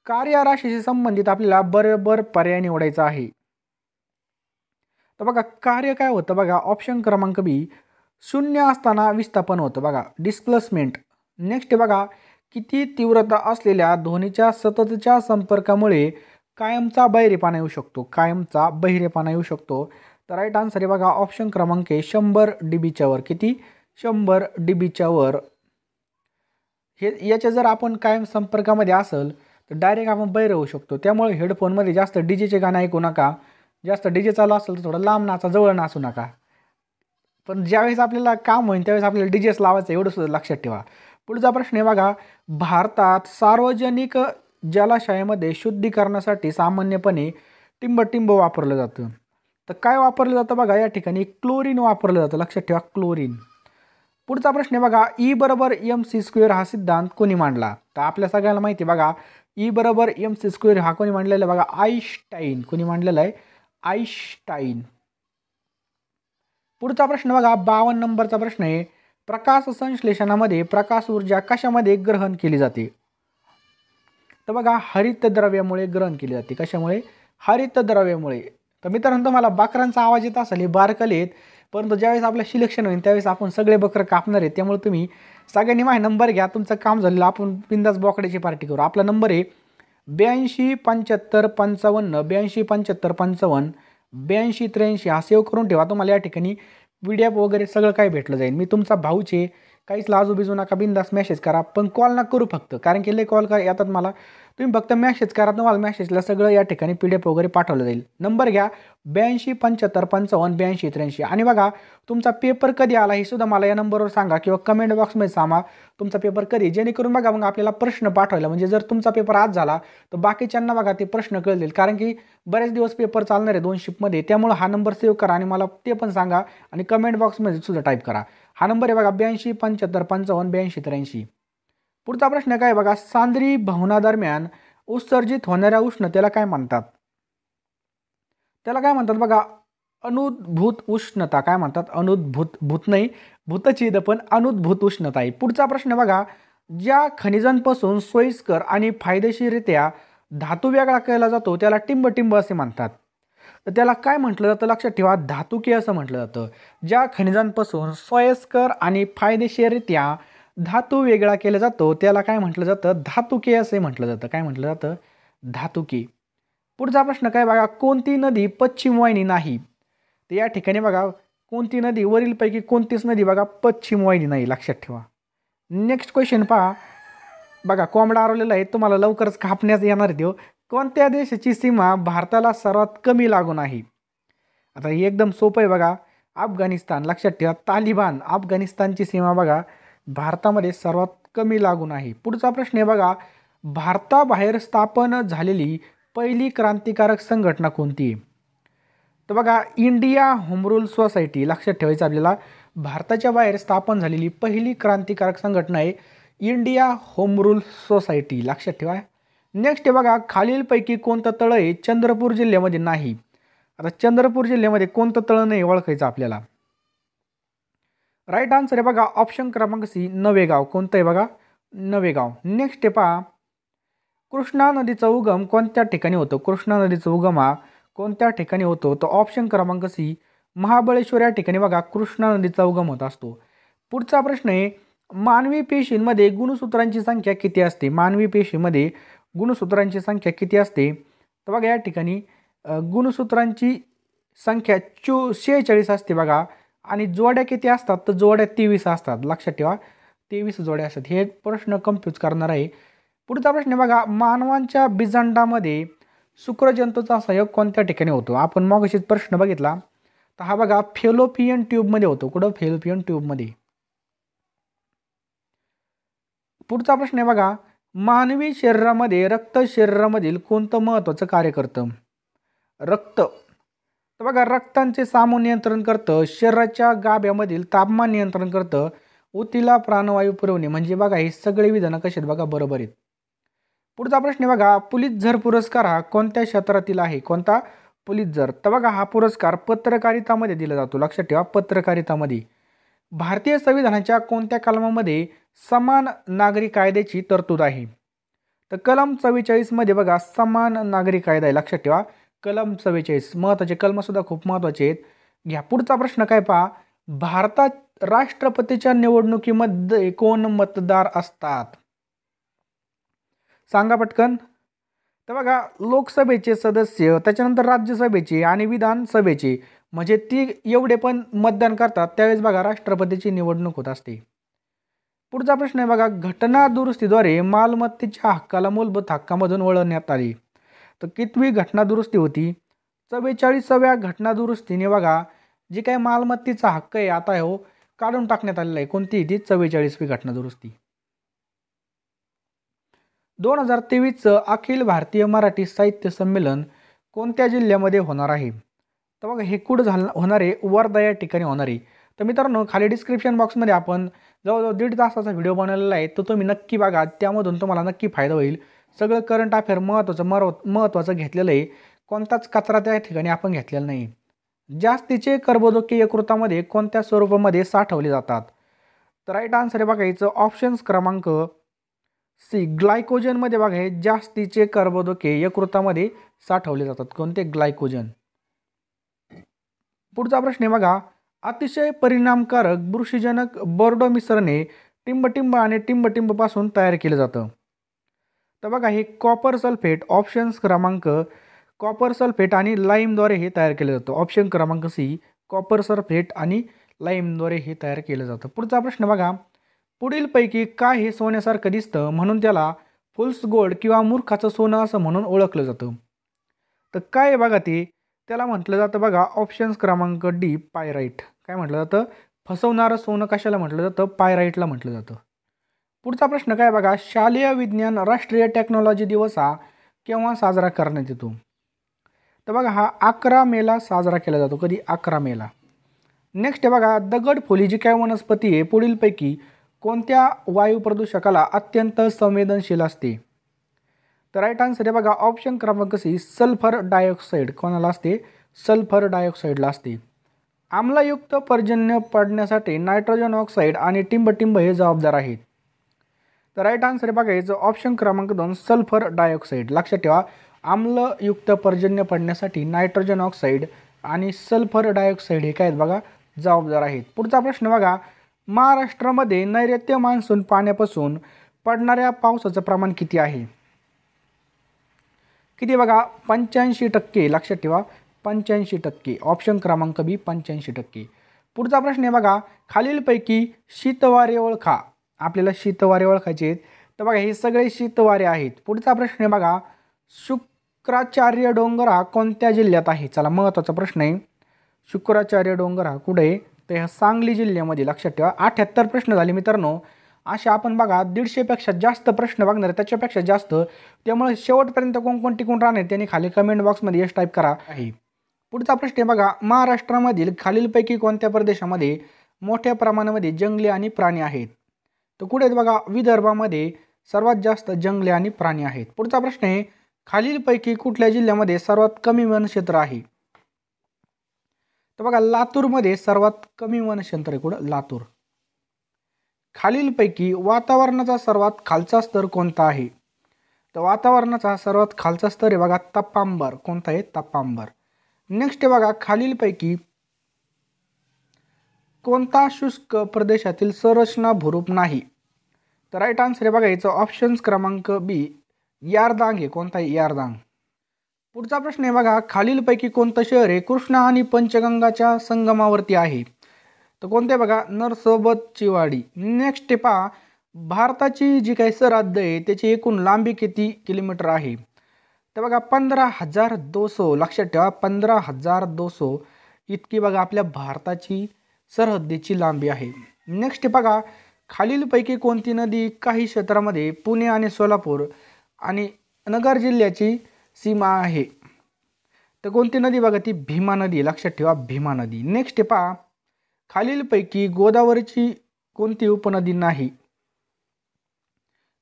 कार्य राशीशी संबंधित आपल्याला बरोबर पर्याय निवडायचा आहे. तर बघा, कार्य काय होतं बघा, ऑप्शन क्रमांक बी, शून्य असताना विस्थापन होतं बघा, डिस्प्लेसमेंट. नेक्स्ट बघा, किती तीव्रता असलेल्या ध्वनीच्या सततच्या संपर्कामुळे कायमचा बहिरेपणा येऊ शकतो? कायमचा बहिरेपणा येऊ शकतो. तर राईट आन्सर आहे बघा, ऑप्शन क्रमांक 100 dBच्या वर. किती? 100 dBच्या वर. हे याच्या जर आपण कायम संपर्कामध्ये असेल तर डायरेक्ट आपण बहिरे होऊ शकतो. त्यामुळे हेडफोनमध्ये जास्त डीजेचे गाणं ऐकू नका. जास्त डीजे चालू असेल तर थोडं लांब नाचा, जवळ नाचू नका. पण ज्यावेळेस आपल्याला काम होईल त्यावेळेस आपल्याला डीजेच लावायचं, एवढं सुद्धा लक्षात ठेवा. पुढचा प्रश्न आहे बघा, भारतात सार्वजनिक जलाशयामध्ये शुद्धीकरणासाठी सामान्यपणे टिंब वापरलं जातं. तर काय वापरलं जातं बघा, या ठिकाणी क्लोरीन वापरलं जातं, लक्षात ठेवा, क्लोरीन. पुढचा प्रश्न आहे बघा, E = mc² हा सिद्धांत कोणी मांडला? तर आपल्या सगळ्यांना माहिती बघा, E = mc² हा कोणी मांडलेला आहे बघा, आईन्स्टाईन. कोणी मांडलेला आहे? आईन्स्टाईन. पुढचा प्रश्न बघा, 52 नंबरचा प्रश्न आहे, प्रकाश संश्लेषणामध्ये प्रकाश ऊर्जा कशामध्ये ग्रहण केली जाते? तर बघा, हरितद्रव्यामुळे ग्रहण केली जाते. कशामुळे? हरितद्रव्यामुळे. तर मित्रांनो, तुम्हाला बकरांचा आवाज येत असेल, हे बारकलेत, परंतु ज्यावेळेस आपलं सिलेक्शन होईल त्यावेळेस आपण सगळे बकरं कापणार आहेत. त्यामुळे तुम्ही सगळ्यांनी माझा नंबर घ्या, तुमचं काम झालेलं, आपण बिंदास बोकड्याची पार्टी करू. आपला नंबर आहे 82 75 55 82 75 55 82 83. हा सेव्ह करून ठेवा. तुम्हाला या ठिकाणी PDF वगैरे सगळं काय भेटलं जाईल. मी तुमचा भाऊचे, काहीच लाजू बिजू नका, बिंदास मेसेज करा, पण कॉल ना करू फक्त, कारण की लय कॉल येतात मला. तुम्ही फक्त मेसेज करा, तुम्हाला मेसेजला सगळं या ठिकाणी PDF वगैरे पाठवलं जाईल. नंबर घ्या 82 75 55 82 83. आणि बघा, तुमचा पेपर कधी आला हे सुद्धा मला या नंबरवर सांगा किंवा कमेंट बॉक्समध्ये सांगा तुमचा पेपर कधी, जेणेकरून बघा मग आपल्याला प्रश्न पाठवायला, म्हणजे जर तुमचा पेपर आज झाला तर बाकीच्यांना बघा ते प्रश्न कळतील, कारण की बरेच दिवस पेपर चालणार आहे 2 शिफ्टमध्ये. त्यामुळे हा नंबर सेव्ह करा आणि मला ते पण सांगा आणि कमेंट बॉक्समध्ये सुद्धा टाईप करा. हा नंबर आहे बघा 82 75 55 82 83. पुढचा प्रश्न काय बघा, सांद्री भवनादरम्यान उत्सर्जित होणाऱ्या उष्णतेला काय म्हणतात? त्याला काय म्हणतात बघा, अनुभूत उष्णता. काय म्हणतात? भूत नाही, भूतछेद, पण अनुभूत उष्णता आहे. पुढचा प्रश्न बघा, ज्या खनिजांपासून सोयीस्कर आणि फायदेशीररित्या धातू वेगळा केला जातो त्याला टिंब असे म्हणतात. तर त्याला काय म्हटलं जातं? लक्षात ठेवा, धातुके असं म्हटलं जातं. ज्या खनिजांपासून सोयीस्कर आणि फायदेशीररित्या धातू वेगळा केला जातो त्याला काय म्हटलं जातं? धातुके असे म्हटलं जातं. काय म्हटलं जातं? धातुके. पुढचा प्रश्न काय बघा, कोणती नदी पश्चिम वाहिनी नाही? तर या ठिकाणी बघा, कोणती नदी, वरीलपैकी कोणतीच नदी बघा पश्चिम वाहिनी नाही, लक्षात ठेवा. नेक्स्ट क्वेश्चन पहा बघा, कोंबडा आरवलेला आहे, तुम्हाला लवकरच कापण्यात येणार आहे. कोणत्या देशाची सीमा भारताला सर्वात कमी लागून आहे? आता हे एकदम सोपं आहे बघा, अफगाणिस्तान. लक्षात ठेवा, तालिबान. अफगाणिस्तानची सीमा बघा भारतामध्ये सर्वात कमी लागून आहे. पुढचा प्रश्न आहे बघा, भारताबाहेर स्थापन झालेली पहिली क्रांतिकारक संघटना कोणती आहे? तर बघा, इंडिया होम रूल सोसायटी. लक्षात ठेवायचं आपल्याला, भारताच्या बाहेर स्थापन झालेली पहिली क्रांतिकारक संघटना आहे इंडिया होम रूल सोसायटी. लक्षात ठेवा. नेक्स्ट आहे बघा, खालीलपैकी कोणतं तळ आहे चंद्रपूर जिल्ह्यामध्ये नाही? आता चंद्रपूर जिल्ह्यामध्ये कोणतं तळ नाही ओळखायचं आपल्याला. राईट आन्सर आहे बघा, ऑप्शन क्रमांक सी, नवेगाव. कोणतं आहे बघा? नवेगाव. नेक्स्ट आहे पहा, कृष्णा नदीचा उगम कोणत्या ठिकाणी होतो? कृष्णा नदीचा उगम हा कोणत्या ठिकाणी होतो? तर ऑप्शन क्रमांक सी, महाबळेश्वर या ठिकाणी बघा कृष्णा नदीचा उगम होत असतो. पुढचा प्रश्न आहे, मानवी पेशींमध्ये गुणसूत्रांची संख्या किती असते? मानवी पेशीमध्ये गुणसूत्रांची संख्या किती असते? तर बघा, या ठिकाणी गुणसूत्रांची संख्या 46 असते बघा. आणि जोड्या किती असतात? तर जोड्या 23 असतात. लक्षात ठेवा, 23 जोड्या असतात. हे प्रश्न कन्फ्यूज करणार आहे. पुढचा प्रश्न बघा, मानवांच्या बीजांडामध्ये शुक्रजंतूचा संयोग कोणत्या ठिकाणी होतो? आपण मगाशीच प्रश्न बघितला, तर हा बघा फेलोपियन ट्यूबमध्ये होतो. कुठं? फेलोपियन ट्यूबमध्ये. पुढचा प्रश्न आहे बघा, मानवी शरीरामध्ये रक्त शरीरामधील कोणतं महत्त्वाचं कार्य करतं? रक्त. तर बघा रक्तांचे सामून नियंत्रण करतं, शरीराच्या गाभ्यामधील तापमान नियंत्रण करतं, ऊतीला प्राणवायू पुरवणे. म्हणजे बघा ही सगळी विधानं कशी आहेत बघा बरोबर आहेत. पुढचा प्रश्न बघा, पुलित्झर पुरस्कार हा कोणत्या क्षेत्रातील आहे? कोणता? पुलित्झर. तर बघा हा पुरस्कार पत्रकारितामध्ये दिला जातो. लक्षात ठेवा पत्रकारितामध्ये. भारतीय संविधानाच्या कोणत्या कलमामध्ये समान नागरी कायद्याची तरतूद आहे? तर कलम 44 मध्ये बघा समान नागरी कायदा आहे. लक्षात ठेवा कलम 44. महत्त्वाचे कलम सुद्धा खूप महत्त्वाचे आहेत. घ्या पुढचा प्रश्न काय पहा, भारतात राष्ट्रपतीच्या निवडणुकीमध्ये कोण मतदार असतात? सांगा पटकन. तर बघा लोकसभेचे सदस्य, त्याच्यानंतर राज्यसभेचे आणि विधानसभेचे, म्हणजे ती एवढे पण मतदान करतात त्यावेळेस बघा राष्ट्रपतीची निवडणूक होत असते. पुढचा प्रश्न आहे बघा, घटना दुरुस्तीद्वारे मालमत्तेच्या हक्काला मूलभूत हक्कामधून वळवण्यात आली. तर कितवी घटना दुरुस्ती होती? 44व्या घटना दुरुस्तीने बघा जी काही मालमत्तेचा हक्क आहे आता हो काढून टाकण्यात आलेला आहे. कोणती ती? 44वी घटना दुरुस्ती. 2023चं अखिल भारतीय मराठी साहित्य संमेलन कोणत्या जिल्ह्यामध्ये होणार आहे? तर बघा हे कुठं होणार आहे? वर्धा या ठिकाणी होणार आहे. तर मित्रांनो खाली डिस्क्रिप्शन बॉक्समध्ये आपण जवळजवळ 1.5 तासाचा व्हिडिओ बनवलेला आहे, तो तुम्ही नक्की बघा. त्यामधून तुम्हाला नक्की फायदा होईल. सगळं करंट अफेअर महत्त्वाचं घेतलेलं आहे. कोणताच कचरा त्या ठिकाणी आपण घेतलेला नाही. जास्तीचे कर्बोदके यकृतामध्ये कोणत्या स्वरूपामध्ये साठवले जातात? तर राईट आन्सर आहे बघा याचं ऑप्शन्स क्रमांक सी, ग्लायकोजनमध्ये बघा हे जास्तीचे कर्बोदके यकृतामध्ये साठवले जातात. कोणते? ग्लायकोजन. पुढचा प्रश्न आहे बघा, अतिशय परिणामकारक बुरशीजनक बोर्डो मिश्रणे टिंबटिंब आणि टिंबटिंबपासून तयार केलं जातं. तर बघा हे कॉपर सल्फेट, ऑप्शन्स क्रमांक कॉपर सल्फेट आणि लाईमद्वारे हे तयार केलं जातं. ऑप्शन क्रमांक सी, कॉपर सल्फेट आणि लाईमद्वारे हे तयार केलं जातं. पुढचा प्रश्न बघा, पुढीलपैकी काय हे सोन्यासारखं दिसतं म्हणून त्याला फुल्स गोल्ड किंवा मूर्खाचं सोनं असं म्हणून ओळखलं जातं? तर काय आहे बघा ते? त्याला म्हटलं जातं बघा ऑप्शन्स क्रमांक डी, पायराईट. काय म्हटलं जातं? फसवणारं सोनं कशाला म्हटलं जातं? पायराईटला म्हटलं जातं. पुढचा प्रश्न काय बघा, शालेय विज्ञान राष्ट्रीय टेक्नॉलॉजी दिवस हा केव्हा साजरा करण्यात येतो? तर बघा हा 11 मेला साजरा केला जातो. कधी? 11 मेला. नेक्स्ट आहे बघा, दगडफुली जी काय वनस्पती आहे पुढीलपैकी कोणत्या वायू प्रदूषकाला अत्यंत संवेदनशील असते? तर राईट आन्सर आहे बघा ऑप्शन क्रमांक सी, सल्फर डायऑक्साईड. कोणाला असते? सल्फर डायऑक्साईडला असते. आम्लयुक्त पर्जन्य पडण्यासाठी नायट्रोजन ऑक्साईड आणि टिंबटिंब हे जबाबदार आहेत. तर राईट आन्सर आहे बघा याचं ऑप्शन क्रमांक 2, सल्फर डायऑक्साईड. लक्षात ठेवा आम्लयुक्त पर्जन्य पडण्यासाठी नायट्रोजन ऑक्साईड आणि सल्फर डायऑक्साईड हे काय आहेत बघा जबाबदार आहेत. पुढचा प्रश्न बघा, महाराष्ट्रामध्ये नैऋत्य मान्सून पाण्यापासून पडणाऱ्या पावसाचं प्रमाण किती आहे? किती बघा? 85%. लक्षात ठेवा 85%. ऑप्शन क्रमांक बी 85%. पुढचा प्रश्न आहे बघा, खालीलपैकी शीतवारे ओळखा. आपल्याला शीतवारे ओळखायचे आहेत. तर बघा हे सगळे शीतवारे आहेत. पुढचा प्रश्न आहे बघा, शुक्राचार्य डोंगर हा कोणत्या जिल्ह्यात आहे? चला महत्त्वाचा प्रश्न आहे. शुक्राचार्य डोंगर हा कुठे आहे? तर ह्या सांगली जिल्ह्यामध्ये. लक्षात ठेवा 78 प्रश्न झाले मित्रांनो. अशा आपण बघा 150पेक्षा जास्त प्रश्न बघणार आहे, त्याच्यापेक्षा जास्त. त्यामुळे शेवटपर्यंत कोण टिकून राहणार त्यांनी खाली कमेंट बॉक्समध्ये यश टाईप करा आहे. पुढचा प्रश्न आहे बघा, महाराष्ट्रामधील खालीलपैकी कोणत्या प्रदेशामध्ये मोठ्या प्रमाणामध्ये जंगले आणि प्राणी आहेत? तर कुठे आहेत बघा? विदर्भामध्ये सर्वात जास्त जंगले आणि प्राणी आहेत. पुढचा प्रश्न आहे, खालीलपैकी कुठल्या जिल्ह्यामध्ये सर्वात कमी वनक्षेत्र आहे? तर बघा लातूरमध्ये सर्वात कमी वनक्षेत्र आहे. कुठं? लातूर. खालीलपैकी वातावरणाचा सर्वात खालचा स्तर कोणता आहे? तर वातावरणाचा सर्वात खालचा स्तर आहे बघा तपांबर. कोणता आहे? तपांबर. नेक्स्ट आहे बघा, खालीलपैकी कोणता शुष्क प्रदेशातील संरचना भूरूप नाही? तर राईट आन्सर आहे बघा याचं ऑप्शन्स क्रमांक बी, यारदांग आहे. कोणता आहे? यारदांग. पुढचा प्रश्न आहे बघा, खालीलपैकी कोणतं शहर आहे कृष्णा आणि पंचगंगाच्या संगमावरती आहे? तर कोणते बघा? नरसोबतचीवाडी. नेक्स्ट आहे पहा, भारताची जी काही सरहद्द आहे त्याची एकूण लांबी किती किलोमीटर आहे? तर बघा 15,200. लक्षात ठेवा 15,200 इतकी बघा आपल्या भारताची सरहद्दीची लांबी आहे. नेक्स्ट आहे बघा, खालीलपैकी कोणती नदी काही क्षेत्रामध्ये पुणे आणि सोलापूर आणि नगर जिल्ह्याची सीमा आहे? तर कोणती नदी बघा, ती भीमा नदी. लक्षात ठेवा, भीमा नदी. नेक्स्ट पहा, खालीलपैकी गोदावरीची कोणती उपनदी नाही?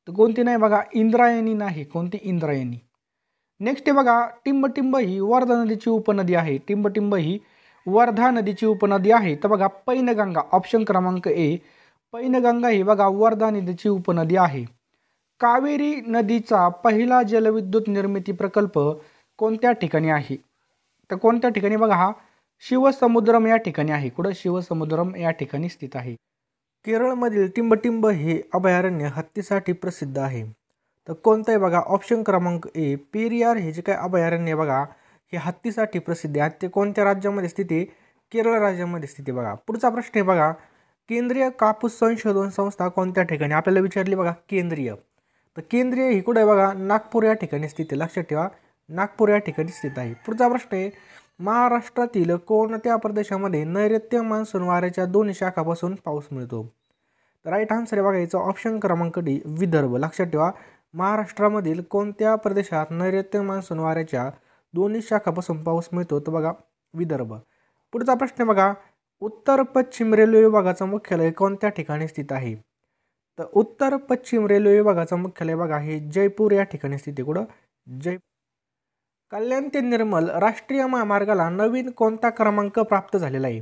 तर कोणती नाही बघा, इंद्रायणी नाही. कोणती? इंद्रायणी. नेक्स्ट बघा, टिंबटिंब ही वर्धा नदीची उपनदी आहे. टिंबटिंब ही वर्धा नदीची उपनदी आहे. तर बघा, पैनगंगा. ऑप्शन क्रमांक ए, पैनगंगा ही बघा वर्धा नदीची उपनदी आहे. कावेरी नदीचा पहिला जलविद्युत निर्मिती प्रकल्प कोणत्या ठिकाणी आहे? तर कोणत्या ठिकाणी बघा, हा शिवसमुद्रम या ठिकाणी आहे. कुठं? शिवसमुद्रम या ठिकाणी स्थित आहे. केरळमधील टिंबटिंब हे अभयारण्य हत्तीसाठी प्रसिद्ध आहे. तर कोणतं आहे बघा, ऑप्शन क्रमांक ए, पेरियार हे जे काय अभयारण्य बघा हे हत्तीसाठी प्रसिद्ध आहे. ते कोणत्या राज्यामध्ये स्थित आहे? केरळ राज्यामध्ये स्थित आहे. बघा पुढचा प्रश्न आहे बघा, केंद्रीय कापूस संशोधन संस्था कोणत्या ठिकाणी? आपल्याला विचारली बघा, केंद्रीय. तर केंद्रीय ही कुठे आहे बघा, नागपूर या ठिकाणी स्थित आहे. लक्षात ठेवा, नागपूर या ठिकाणी स्थित आहे. पुढचा प्रश्न आहे, महाराष्ट्रातील कोणत्या प्रदेशामध्ये नैऋत्य मान्सून वाऱ्याच्या दोन्ही शाखापासून पाऊस मिळतो? तर राईट आन्सर आहे बघा याचा ऑप्शन क्रमांक डी, विदर्भ. लक्षात ठेवा, महाराष्ट्रामधील कोणत्या प्रदेशात नैऋत्य मान्सून वाऱ्याच्या दोन्ही शाखापासून पाऊस मिळतो? तर बघा, विदर्भ. पुढचा प्रश्न बघा, उत्तर पश्चिम रेल्वे विभागाचं मुख्यालय कोणत्या ठिकाणी स्थित आहे? तर उत्तर पश्चिम रेल्वे विभागाचं मुख्यालय बघा हे जयपूर या ठिकाणी स्थित आहे. कुठं? कल्याण ते निर्मल राष्ट्रीय महामार्गाला नवीन कोणता क्रमांक प्राप्त झालेला आहे?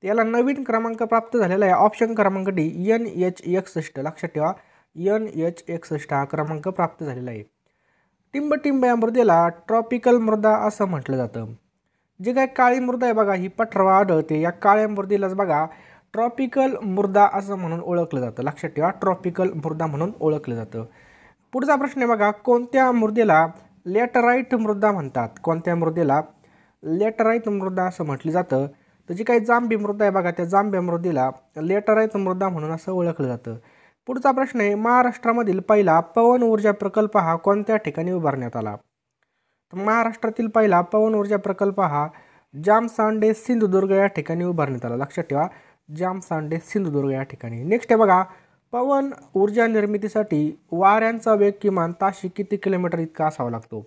याला नवीन क्रमांक प्राप्त झालेला आहे. ऑप्शन क्रमांक डी, NH61. लक्षात ठेवा, NH61 हा क्रमांक प्राप्त झालेला आहे. टिंबटिंब या मृदेला ट्रॉपिकल मृदा असं म्हटलं जातं. जे काय काळी मृदा आहे बघा ही पठारावर आढळते, या काळ्या मृदेलाच बघा ट्रॉपिकल मृदा असं म्हणून ओळखलं जातं. लक्षात ठेवा, ट्रॉपिकल मृदा म्हणून ओळखलं जातं. पुढचा प्रश्न आहे बघा, कोणत्या मृदेला लॅटराईट मृदा म्हणतात? कोणत्या मृदेला लॅटराईट मृदा असं म्हटलं जातं? तर जी काही जांभी मृदा आहे बघा त्या जांभ्या मृदेला लॅटराईट मृदा म्हणून असं ओळखलं जातं. पुढचा प्रश्न आहे, महाराष्ट्रामधील पहिला पवन ऊर्जा प्रकल्प हा कोणत्या ठिकाणी उभारण्यात आला? तर महाराष्ट्रातील पहिला पवन ऊर्जा प्रकल्प हा जामसांडे सिंधुदुर्ग या ठिकाणी उभारण्यात आला. लक्षात ठेवा, जामसांडे सिंधुदुर्ग या ठिकाणी. नेक्स्ट आहे बघा, पवन ऊर्जा निर्मितीसाठी वाऱ्यांचा वेग किमान ताशी किती किलोमीटर इतका असावा लागतो?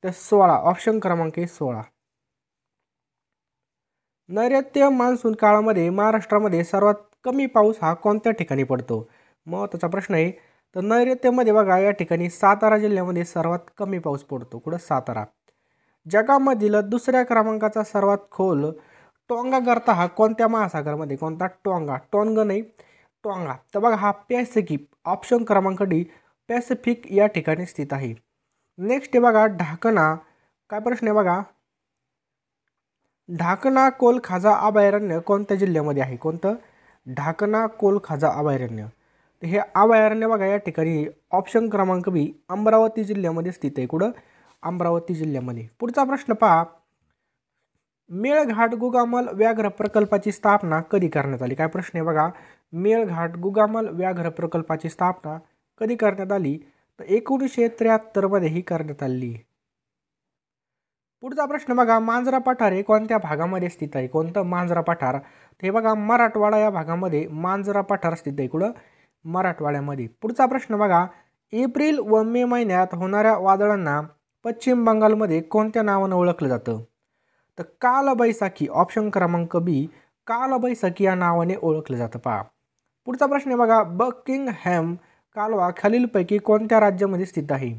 तर 16. ऑप्शन क्रमांक 16. नैऋत्य मान्सून काळामध्ये महाराष्ट्रामध्ये सर्वात कमी पाऊस हा कोणत्या ठिकाणी पडतो? महत्त्वाचा प्रश्न आहे. तर नैऋत्यमध्ये बघा या ठिकाणी सातारा जिल्ह्यामध्ये सर्वात कमी पाऊस पडतो. कुठं? सातारा. जगामधील दुसऱ्या क्रमांकाचा सर्वात खोल टोंगा गर्ता हा कोणत्या महासागरामध्ये? कोणता? टोंगा. टोंग नाही, टोंगा. तर बघा हा पॅसिफिक. ऑप्शन क्रमांक डी, पॅसिफिक या ठिकाणी स्थित आहे. नेक्स्ट आहे बघा, ढाकणा. काय प्रश्न आहे बघा, ढाकणा कोलखाजा अभयारण्य कोणत्या जिल्ह्यामध्ये आहे? कोणतं? ढाकणा कोलखाजा अभयारण्य. तर हे अभयारण्य बघा या ठिकाणी ऑप्शन क्रमांक बी, अमरावती जिल्ह्यामध्ये स्थित आहे. कुठं? अमरावती जिल्ह्यामध्ये. पुढचा प्रश्न पहा, मेळघाट गुगामल व्याघ्र प्रकल्पाची स्थापना कधी करण्यात आली? काय प्रश्न आहे बघा, मेळघाट गुगामल व्याघ्र प्रकल्पाची स्थापना कधी करण्यात आली? तर 1973 मध्ये ही करण्यात आली. पुढचा प्रश्न बघा, मांजरा पठार हे कोणत्या भागामध्ये स्थित आहे? कोणतं? मांजरा पठार. ते बघा मराठवाडा या भागामध्ये मांजरा पठार स्थित आहे. कुठं? मराठवाड्यामध्ये. पुढचा प्रश्न बघा, एप्रिल व मे महिन्यात होणाऱ्या वादळांना पश्चिम बंगालमध्ये कोणत्या नावानं ओळखलं जातं? तर कालबैसाखी. ऑप्शन क्रमांक बी, कालबैसाखी या नावाने ओळखलं जातं. पहा पुढचा प्रश्न आहे बघा, बकिंगहॅम कालवा खालीलपैकी कोणत्या राज्यामध्ये स्थित आहे?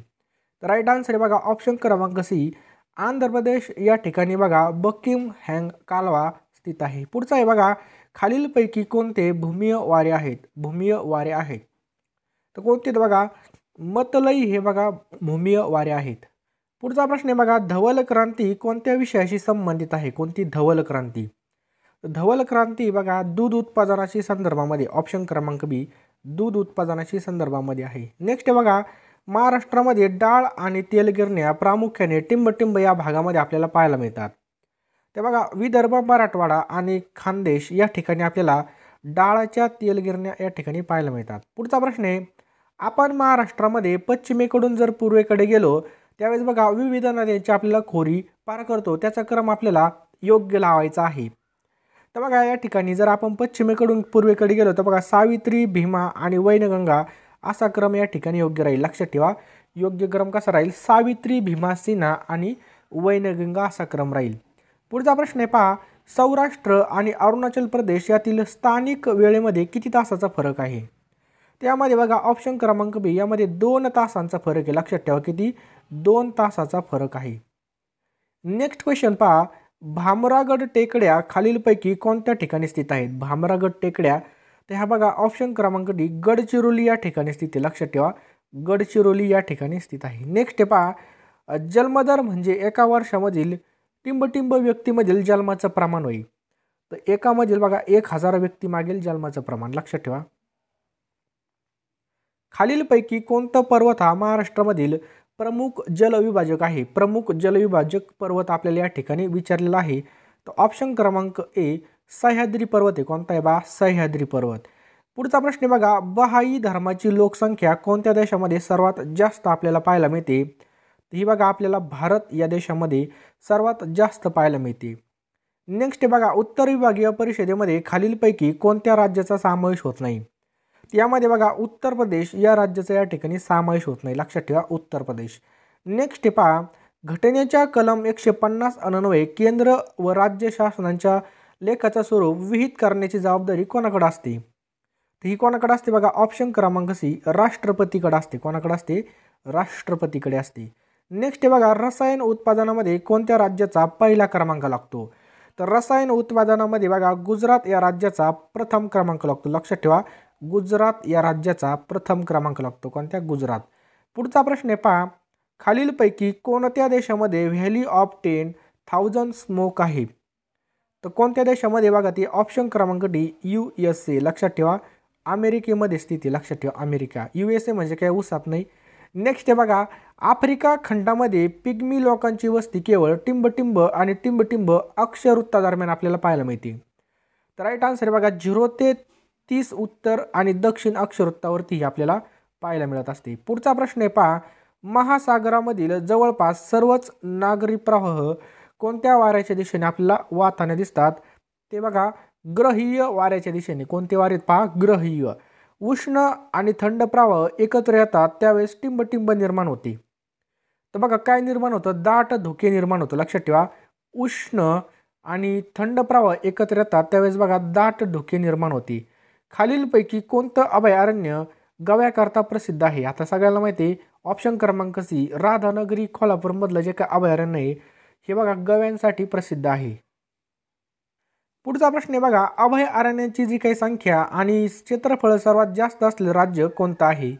तर राईट आन्सर आहे बघा ऑप्शन क्रमांक सी, आंध्र प्रदेश या ठिकाणी बघा बकिंगहॅम कालवा स्थित आहे. पुढचा आहे बघा, खालीलपैकी कोणते भूमीय वारे आहेत? भूमीय वारे आहेत. तर कोणते? बघा मतलई हे बघा भूमीय वारे आहेत. पुढचा प्रश्न आहे बघा, धवल क्रांती कोणत्या विषयाशी संबंधित आहे? कोणती? धवल क्रांती. धवल क्रांती बघा दूध उत्पादनाशी संदर्भामध्ये. ऑप्शन क्रमांक बी, दूध उत्पादनाशी संदर्भामध्ये आहे. नेक्स्ट आहे बघा, महाराष्ट्रामध्ये डाळ आणि तेल गिरण्या प्रामुख्याने टिंबटिंब या भागामध्ये आपल्याला पाहायला मिळतात. ते बघा विदर्भ, मराठवाडा आणि खानदेश या ठिकाणी आपल्याला डाळाच्या तेल गिरण्या या ठिकाणी पाहायला मिळतात. पुढचा प्रश्न आहे, आपण महाराष्ट्रामध्ये पश्चिमेकडून जर पूर्वेकडे गेलो त्यावेळेस बघा विविध नद्यांची आपल्याला खोरी पार करतो, त्याचा क्रम आपल्याला योग्य लावायचा आहे. तर बघा या ठिकाणी जर आपण पश्चिमेकडून पूर्वेकडे गेलो तर बघा सावित्री, भीमा आणि वैनगंगा असा क्रम या ठिकाणी योग्य राहील. लक्षात ठेवा योग्य क्रम कसा राहील, सावित्री, भीमा, सिन्हा आणि वैनगंगा असा क्रम राहील. पुढचा प्रश्न आहे पहा, सौराष्ट्र आणि अरुणाचल प्रदेश यातील स्थानिक वेळेमध्ये किती तासाचा फरक आहे? त्यामध्ये बघा ऑप्शन क्रमांक बी यामध्ये 2 तासांचा फरक आहे. लक्षात ठेवा किती, 2 तासाचा फरक आहे. नेक्स्ट क्वेश्चन पहा, भामरागड टेकड्या खालीलपैकी कोणत्या ठिकाणी स्थित आहेत? भामरागड टेकड्या तर ह्या बघा ऑप्शन क्रमांक डी गडचिरोली या ठिकाणी स्थित आहे. लक्षात ठेवा गडचिरोली या ठिकाणी स्थित आहे. नेक्स्ट आहे पहा, जन्मदर म्हणजे एका वर्षामधील टिंबटिंब व्यक्तीमधील जन्माचं प्रमाण होईल. तर एकामधील बघा 1000 व्यक्ती मागील जन्माचं प्रमाण. लक्षात ठेवा खालीलपैकी कोणता पर्वत हा महाराष्ट्रामधील प्रमुख जलविभाजक आहे? प्रमुख जलविभाजक पर्वत आपल्याला या ठिकाणी विचारलेला आहे. तर ऑप्शन क्रमांक ए सह्याद्री पर्वत आहे. कोणता आहे बा? सह्याद्री पर्वत. पुढचा प्रश्न बघा, बहाई धर्माची लोकसंख्या कोणत्या देशामध्ये सर्वात जास्त आपल्याला पाहायला मिळते? ही बघा आपल्याला भारत या देशामध्ये सर्वात जास्त पाहायला मिळते. नेक्स्ट बघा, उत्तर विभागीय परिषदेमध्ये खालीलपैकी कोणत्या राज्याचा समावेश होत नाही? यामध्ये बघा उत्तर प्रदेश या राज्याचा या ठिकाणी समावेश होत नाही. लक्षात ठेवा उत्तर प्रदेश. नेक्स्ट पहा, घटनेच्या कलम 150 अन्वये केंद्र व राज्य शासनांच्या लेखाचं स्वरूप विहित करण्याची जबाबदारी कोणाकडे असते? तर ही कोणाकडे असते बघा ऑप्शन क्रमांक सी राष्ट्रपतीकडे असते. कोणाकडे असते? राष्ट्रपतीकडे असते. नेक्स्ट बघा, रसायन उत्पादनामध्ये कोणत्या राज्याचा पहिला क्रमांक लागतो? तर रसायन उत्पादनामध्ये बघा गुजरात या राज्याचा प्रथम क्रमांक लागतो. लक्षात ठेवा गुजरात या राज्याचा प्रथम क्रमांक लागतो. कोणत्या? गुजरात. पुढचा प्रश्न आहे पहा, खालीलपैकी कोणत्या देशामध्ये व्हॅली ऑफ 10,000 स्मोक आहे? तर कोणत्या देशामध्ये बघा ते ऑप्शन क्रमांक डी USA. लक्षात ठेवा अमेरिकेमध्ये स्थिती. लक्षात ठेवा अमेरिका. USA म्हणजे काय उसात नाही. नेक्स्ट आहे बघा, आफ्रिका खंडामध्ये पिग्मी लोकांची वस्ती केवळ टिंबटिंब आणि टिंबटिंब अक्षवृत्तादरम्यान आपल्याला पाहायला मिळते. तर राईट आन्सर आहे बघा 0 ते 30 उत्तर आणि दक्षिण अक्षवृत्तावरती आपल्याला पाहायला मिळत असते. पुढचा प्रश्न आहे पहा, महासागरामधील जवळपास सर्वच नागरी प्रवाह कोणत्या वाऱ्याच्या दिशेने आपल्याला वाहताना दिसतात? ते बघा ग्रहीय वाऱ्याच्या दिशेने. कोणते वारे पहा? ग्रहीय. उष्ण आणि थंड प्रवाह एकत्र येतात त्यावेळेस टिंबटिंब निर्माण होते. तर बघा काय निर्माण होतं? दाट धुके निर्माण होतं. लक्षात ठेवा उष्ण आणि थंड प्रवाह एकत्र येतात त्यावेळेस बघा दाट धुके निर्माण होते. खालीलपैकी कोणतं अभयारण्य गव्याकरता प्रसिद्ध आहे? आता सगळ्यांना माहिती आहे ऑप्शन क्रमांक सी राधानगरी कोल्हापूरमधलं जे काय अभयारण्य आहे हे बघा गव्यांसाठी प्रसिद्ध आहे. पुढचा प्रश्न आहे बघा, अभयारण्यांची जी काही संख्या आणि क्षेत्रफळ सर्वात जास्त असलेलं राज्य कोणतं आहे?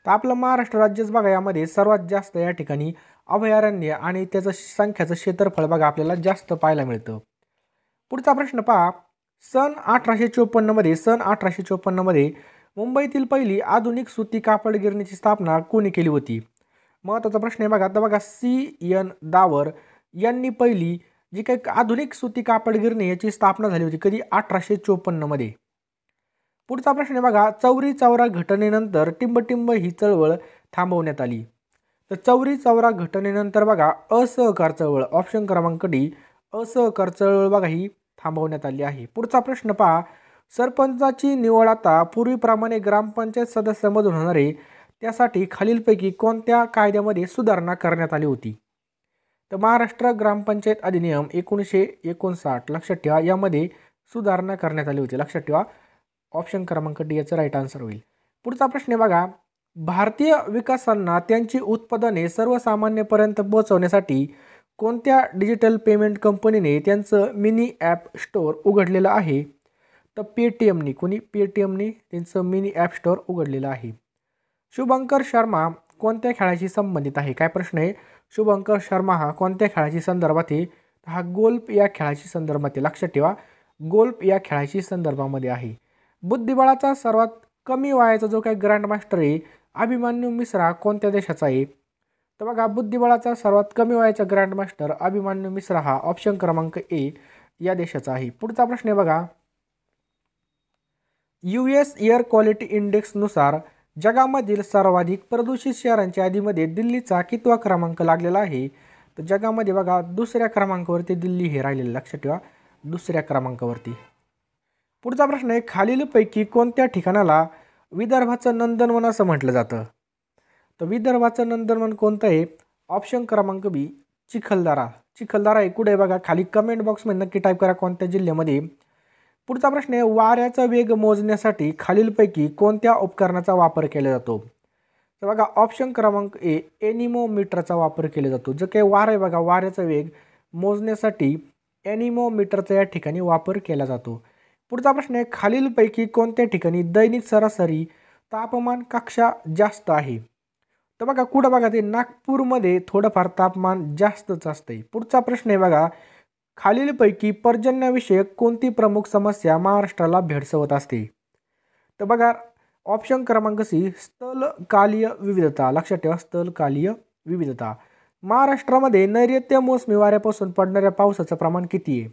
तर आपलं महाराष्ट्र राज्यच बघा यामध्ये सर्वात जास्त या ठिकाणी अभयारण्य आणि त्याचं संख्याचं क्षेत्रफळ बघा आपल्याला जास्त पाहायला मिळतं. पुढचा प्रश्न पहा, सन 1854 मध्ये मुंबईतील पहिली आधुनिक सुती कापड गिरणीची स्थापना कोणी केली होती? महत्त्वाचा प्रश्न आहे बघा. आता बघा CN दावर यांनी पहिली जी काही आधुनिक सुती कापड गिरणी याची स्थापना झाली होती. कधी? 1854 मध्ये. पुढचा प्रश्न आहे बघा, चौरी चौरा घटनेनंतर टिंबटिंब ही चळवळ थांबवण्यात आली. तर चौरी चौरा घटनेनंतर बघा असहकार चळवळ ऑप्शन क्रमांक डी असहकार चळवळ बघा ही थांबवण्यात आली आहे. पुढचा प्रश्न पहा, सरपंचाची निवड आता पूर्वीप्रमाणे ग्रामपंचायत सदस्यामधून होणार आहे त्यासाठी खालीलपैकी कोणत्या कायद्यामध्ये सुधारणा करण्यात आली होती? तर महाराष्ट्र ग्रामपंचायत अधिनियम 1959. लक्षात ठेवा यामध्ये सुधारणा करण्यात आली होती. लक्षात ठेवा ऑप्शन क्रमांक डी याचं राईट आन्सर होईल. पुढचा प्रश्न आहे बघा, भारतीय विकासांना त्यांची उत्पादने सर्वसामान्यपर्यंत पोहोचवण्यासाठी कोणत्या डिजिटल पेमेंट कंपनीने त्यांचं मिनी ॲप स्टोअर उघडलेलं आहे? तर पेटीएमनी. कोणी? पेटीएमनी त्यांचं मिनी ॲप स्टोअर उघडलेलं आहे. शुभंकर शर्मा कोणत्या खेळाशी संबंधित आहे? काय प्रश्न आहे? शुभंकर शर्मा हा कोणत्या खेळाशी संदर्भात आहे? हा गोल्फ या खेळाशी संदर्भात आहे. लक्षात ठेवा गोल्फ या खेळाशी संदर्भामध्ये आहे. बुद्धिबळाचा सर्वात कमी वयाचा जो काही ग्रँड मास्टर आहे अभिमन्यू मिश्रा कोणत्या देशाचा आहे? तर बघा बुद्धिबळाचा सर्वात कमी वयाचा ग्रँड मास्टर अभिमन्यू मिश्रा हा ऑप्शन क्रमांक ए या देशाचा आहे. पुढचा प्रश्न आहे बघा, US एअर क्वालिटी इंडेक्सनुसार जगामधील सर्वाधिक प्रदूषित शहरांच्या यादीमध्ये दिल्लीचा कितवा क्रमांक लागलेला आहे? तर जगामध्ये बघा दुसऱ्या क्रमांकावरती दिल्ली हे राहिलेलं. लक्षात ठेवा दुसऱ्या क्रमांकावरती. पुढचा प्रश्न आहे, खालीलपैकी कोणत्या ठिकाणाला विदर्भाचं नंदनवन असं म्हटलं जातं? तर विदर्भाचं नंदनवन कोणतं आहे? ऑप्शन क्रमांक बी, चिखलदरा. चिखलदरा आहे कुठे आहे बघा, खाली कमेंट बॉक्समध्ये नक्की टाईप करा कोणत्या जिल्ह्यामध्ये. पुढचा प्रश्न आहे, वाऱ्याचा वेग मोजण्यासाठी खालीलपैकी कोणत्या उपकरणाचा वापर केला जातो? तर बघा ऑप्शन क्रमांक ए, एनिमोमीटरचा वापर केला जातो. जो काही वारा आहे बघा, वाऱ्याचा वेग मोजण्यासाठी एनिमोमीटरचा या ठिकाणी वापर केला जातो. पुढचा प्रश्न आहे, खालीलपैकी कोणत्या ठिकाणी दैनिक सरासरी तापमान कक्षा जास्त आहे? तर बघा कुठं बघा, ते नागपूरमध्ये थोडंफार तापमान जास्तच असते. पुढचा प्रश्न आहे बघा, खालीलपैकी पर्जन्यविषयक कोणती प्रमुख समस्या महाराष्ट्राला भेडसावत असते? तर बघा ऑप्शन क्रमांक सी, स्थलकालीय विविधता. लक्षात ठेवा, स्थलकालीय विविधता. महाराष्ट्रामध्ये नैऋत्य मोसमी वाऱ्यापासून पडणाऱ्या पावसाचं प्रमाण किती आहे?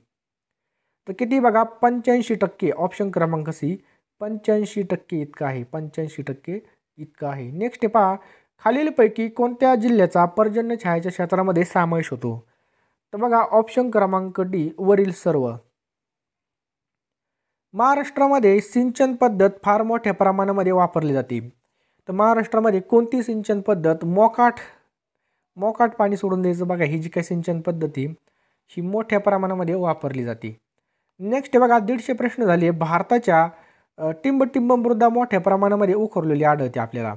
तर किती बघा, 85%. ऑप्शन क्रमांक सी, 85% इतकं आहे. 85% इतकं आहे. नेक्स्ट आहे पहा, खालीलपैकी कोणत्या जिल्ह्याचा पर्जन्य छायाच्या क्षेत्रामध्ये समावेश होतो? तर बघा ऑप्शन क्रमांक डी, वरील सर्व. महाराष्ट्रामध्ये सिंचन पद्धत फार मोठ्या प्रमाणामध्ये वापरली जाते. तर महाराष्ट्रामध्ये कोणती सिंचन पद्धत? मोकाट पाणी सोडून द्यायचं बघा, ही जी काही सिंचन पद्धती ही मोठ्या प्रमाणामध्ये वापरली जाते. नेक्स्ट आहे बघा, 150 प्रश्न झाले. भारताच्या टिंब मृदा मोठ्या प्रमाणामध्ये उखरलेली आढळते आपल्याला.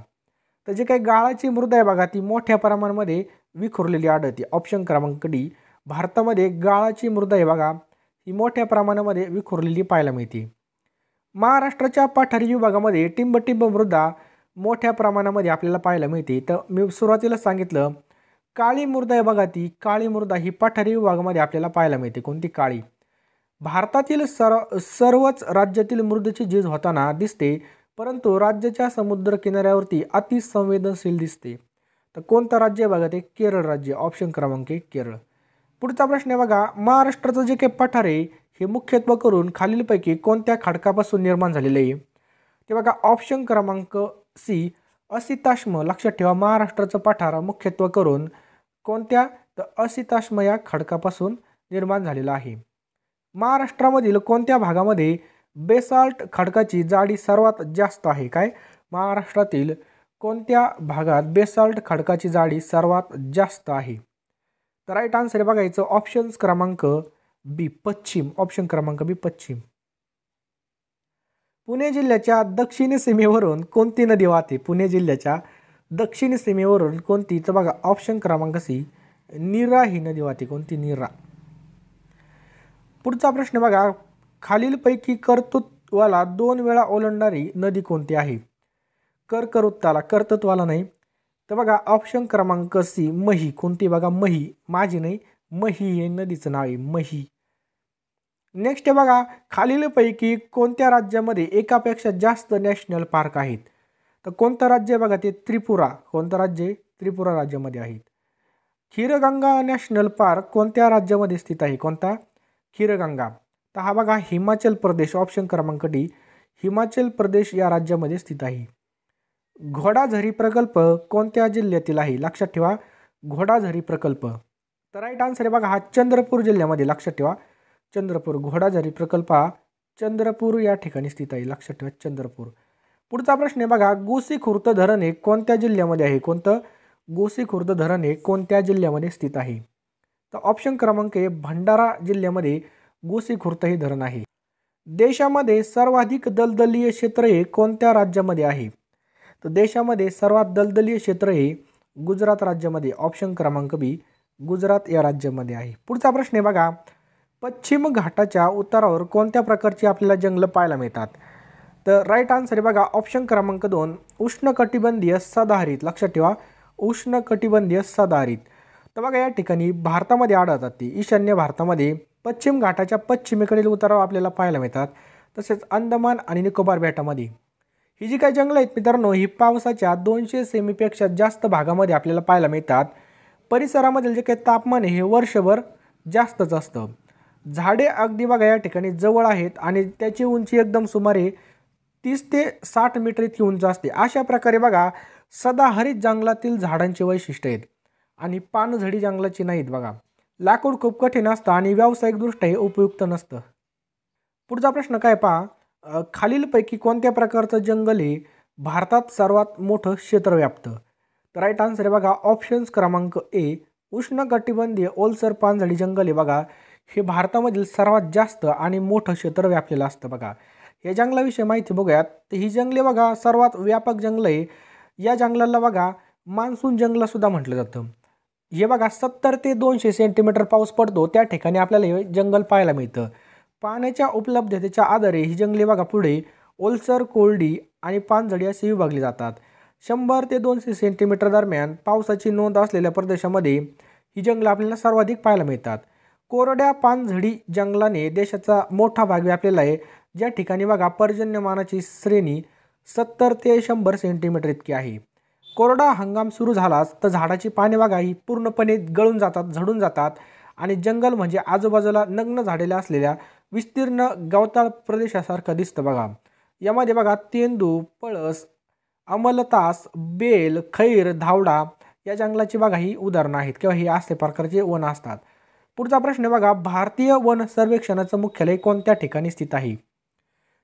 तर जे काही गाळाची मृदा आहे बघा, ती मोठ्या प्रमाणामध्ये विखुरलेली आढळते. ऑप्शन क्रमांक डी, भारतामध्ये गाळाची मृदा आहे बघा, ही मोठ्या प्रमाणामध्ये विखुरलेली पाहायला मिळते. महाराष्ट्राच्या पठारी विभागामध्ये टिंब मृदा मोठ्या प्रमाणामध्ये आपल्याला पाहायला मिळते. तर मी सुरुवातीला सांगितलं, काळी मृदा आहे बघा, ती काळी मृदा ही पठारी विभागामध्ये आपल्याला पाहायला मिळते. कोणती? काळी. भारतातील सर्वच राज्यातील मृदेची झीज होताना दिसते, परंतु राज्याच्या समुद्र किनाऱ्यावरती अतिसंवेदनशील दिसते. तर कोणतं राज्य आहे बघा, ते केरळ राज्य. ऑप्शन क्रमांक 1 केरळ. पुढचा प्रश्न आहे बघा, महाराष्ट्राचं जे काही पठार आहे हे मुख्यत्वे करून खालीलपैकी कोणत्या खडकापासून निर्माण झालेले आहे? ते बघा ऑप्शन क्रमांक सी, असिताश्म. लक्षात ठेवा, महाराष्ट्राचं पठार मुख्यत्वे करून कोणत्या? तर असिताश्म या खडकापासून निर्माण झालेला आहे. महाराष्ट्रामधील कोणत्या भागामध्ये बेसाल्ट खडकाची जाडी सर्वात जास्त आहे? काय? महाराष्ट्रातील कोणत्या भागात बेसाल्ट खडकाची जाडी सर्वात जास्त आहे? तर राईट आन्सर बघायचं ऑप्शन क्रमांक बी, पश्चिम. ऑप्शन क्रमांक बी, पश्चिम. पुणे जिल्ह्याच्या दक्षिण सीमेवरून कोणती नदी वाहते? पुणे जिल्ह्याच्या दक्षिण सीमेवरून कोणती? तर बघा ऑप्शन क्रमांक सी, नीरा ही नदी वाहते. कोणती? नीरा. पुढचा प्रश्न बघा, खालीलपैकी कर्तृत्वाला 2 वेळा ओलांडणारी नदी कोणती आहे? कर्तृत्वाला नाही. तर बघा ऑप्शन क्रमांक सी, मही. कोणती? बघा मही, माझी नाही, मही हे नदीचं नाव आहे, मही. नेक्स्ट आहे बघा, खालीलपैकी कोणत्या राज्यामध्ये एकापेक्षा जास्त नॅशनल पार्क आहेत? तर कोणतं राज्य आहे बघा, ते त्रिपुरा. कोणतं राज्य आहे? त्रिपुरा राज्यामध्ये आहेत. खीरगंगा नॅशनल पार्क कोणत्या राज्यामध्ये स्थित आहे? कोणता? खीरगंगा. तर हा बघा हिमाचल प्रदेश. ऑप्शन क्रमांक डी, हिमाचल प्रदेश या राज्यामध्ये स्थित आहे. घोडाझरी प्रकल्प कोणत्या जिल्ह्यातील आहे? लक्षात ठेवा, घोडाझरी प्रकल्प. तर राईट आन्सर आहे बघा, हा चंद्रपूर जिल्ह्यामध्ये. लक्षात ठेवा, चंद्रपूर. घोडाझरी प्रकल्प हा चंद्रपूर या ठिकाणी स्थित आहे. लक्षात ठेवा, चंद्रपूर. पुढचा प्रश्न आहे बघा, गोसीखुर्द धरण हे कोणत्या जिल्ह्यामध्ये आहे? कोणतं? गोसीखुर्द धरण हे कोणत्या जिल्ह्यामध्ये स्थित आहे? तर ऑप्शन क्रमांक ए, भंडारा जिल्ह्यामध्ये गोसीखुर्द हे धरण आहे. देशामध्ये सर्वाधिक दलदलीय क्षेत्र हे कोणत्या राज्यामध्ये आहे? तर देशामध्ये सर्वात दलदलीय क्षेत्र हे गुजरात राज्यामध्ये. ऑप्शन क्रमांक बी, गुजरात या राज्यामध्ये आहे. पुढचा प्रश्न आहे बघा, पश्चिम घाटाच्या उतारावर कोणत्या प्रकारची आपल्याला जंगलं पाहायला मिळतात? तर राईट आन्सर आहे बघा ऑप्शन क्रमांक 2, उष्णकटिबंधीय सदाहरित. लक्षात ठेवा, उष्णकटिबंधीय सदाहरित. तर बघा या ठिकाणी भारतामध्ये आढळतात. ते ईशान्य भारतामध्ये पश्चिम घाटाच्या पश्चिमेकडील उतारावर आपल्याला पाहायला मिळतात. तसेच अंदमान आणि निकोबार बेटामध्ये ही जी काही जंगलं आहेत मित्रांनो, ही पावसाच्या 200 सेमीपेक्षा जास्त भागामध्ये आपल्याला पाहायला मिळतात. परिसरामधील जे काही तापमान आहे हे वर्षभर जास्तच असतं. झाडे अगदी बघा या ठिकाणी जवळ आहेत आणि त्याची उंची एकदम सुमारे 30 ते 60 मीटर इतकी उंच असते. अशा प्रकारे बघा सदाहरित जंगलातील झाडांची वैशिष्ट्य आहेत आणि पानझडी जंगलाची नाहीत. बघा लाकूड खूप कठीण असतं आणि व्यावसायिकदृष्ट्या हे उपयुक्त नसतं. पुढचा प्रश्न काय पहा, खालीलपैकी कोणत्या प्रकारचं जंगल हे भारतात सर्वात मोठं क्षेत्र व्यापतं? तर राईट आन्सर आहे बघा ऑप्शन्स क्रमांक ए उष्णकटिबंधीय ओलसर पानझडी जंगल आहे बघा. हे भारतामधील सर्वात जास्त आणि मोठं क्षेत्र व्यापलेलं असतं बघा. या जंगलाविषयी माहिती बघूयात. तर ही जंगले बघा सर्वात व्यापक जंगल आहे. या जंगलाला बघा मान्सून जंगलसुद्धा म्हटलं जातं. हे बघा 70 ते 200 सेंटीमीटर पाऊस पडतो त्या ठिकाणी आपल्याला हे जंगल पाहायला मिळतं. पाण्याच्या उपलब्धतेच्या आधारे ही जंगले बघा पुढे ओलसर, कोरडी आणि पानझडी असे विभागली जातात. 100 ते 200 सेंटीमीटर दरम्यान पावसाची नोंद असलेल्या प्रदेशामध्ये ही जंगलं आपल्याला सर्वाधिक पाहायला मिळतात. कोरड्या पानझडी जंगलाने देशाचा मोठा भाग व्यापलेला आहे, ज्या ठिकाणी बघा पर्जन्यमानाची श्रेणी 70 ते 100 सेंटीमीटर इतकी आहे. कोरडा हंगाम सुरू झालाच तर झाडाची पाने बघा ही पूर्णपणे गळून जातात, झडून जातात आणि जंगल म्हणजे आजूबाजूला नग्न झालेल्या असलेल्या विस्तीर्ण गवताळ प्रदेशासारखं दिसतं बघा. यामध्ये बघा तेंदू, पळस, अमलतास, बेल, खैर, धावडा या जंगलाची बघा ही उदाहरणं आहेत किंवा ही असे प्रकारचे वन असतात. पुढचा प्रश्न बघा भारतीय वन सर्वेक्षणाचं मुख्यालय कोणत्या ठिकाणी स्थित आहे?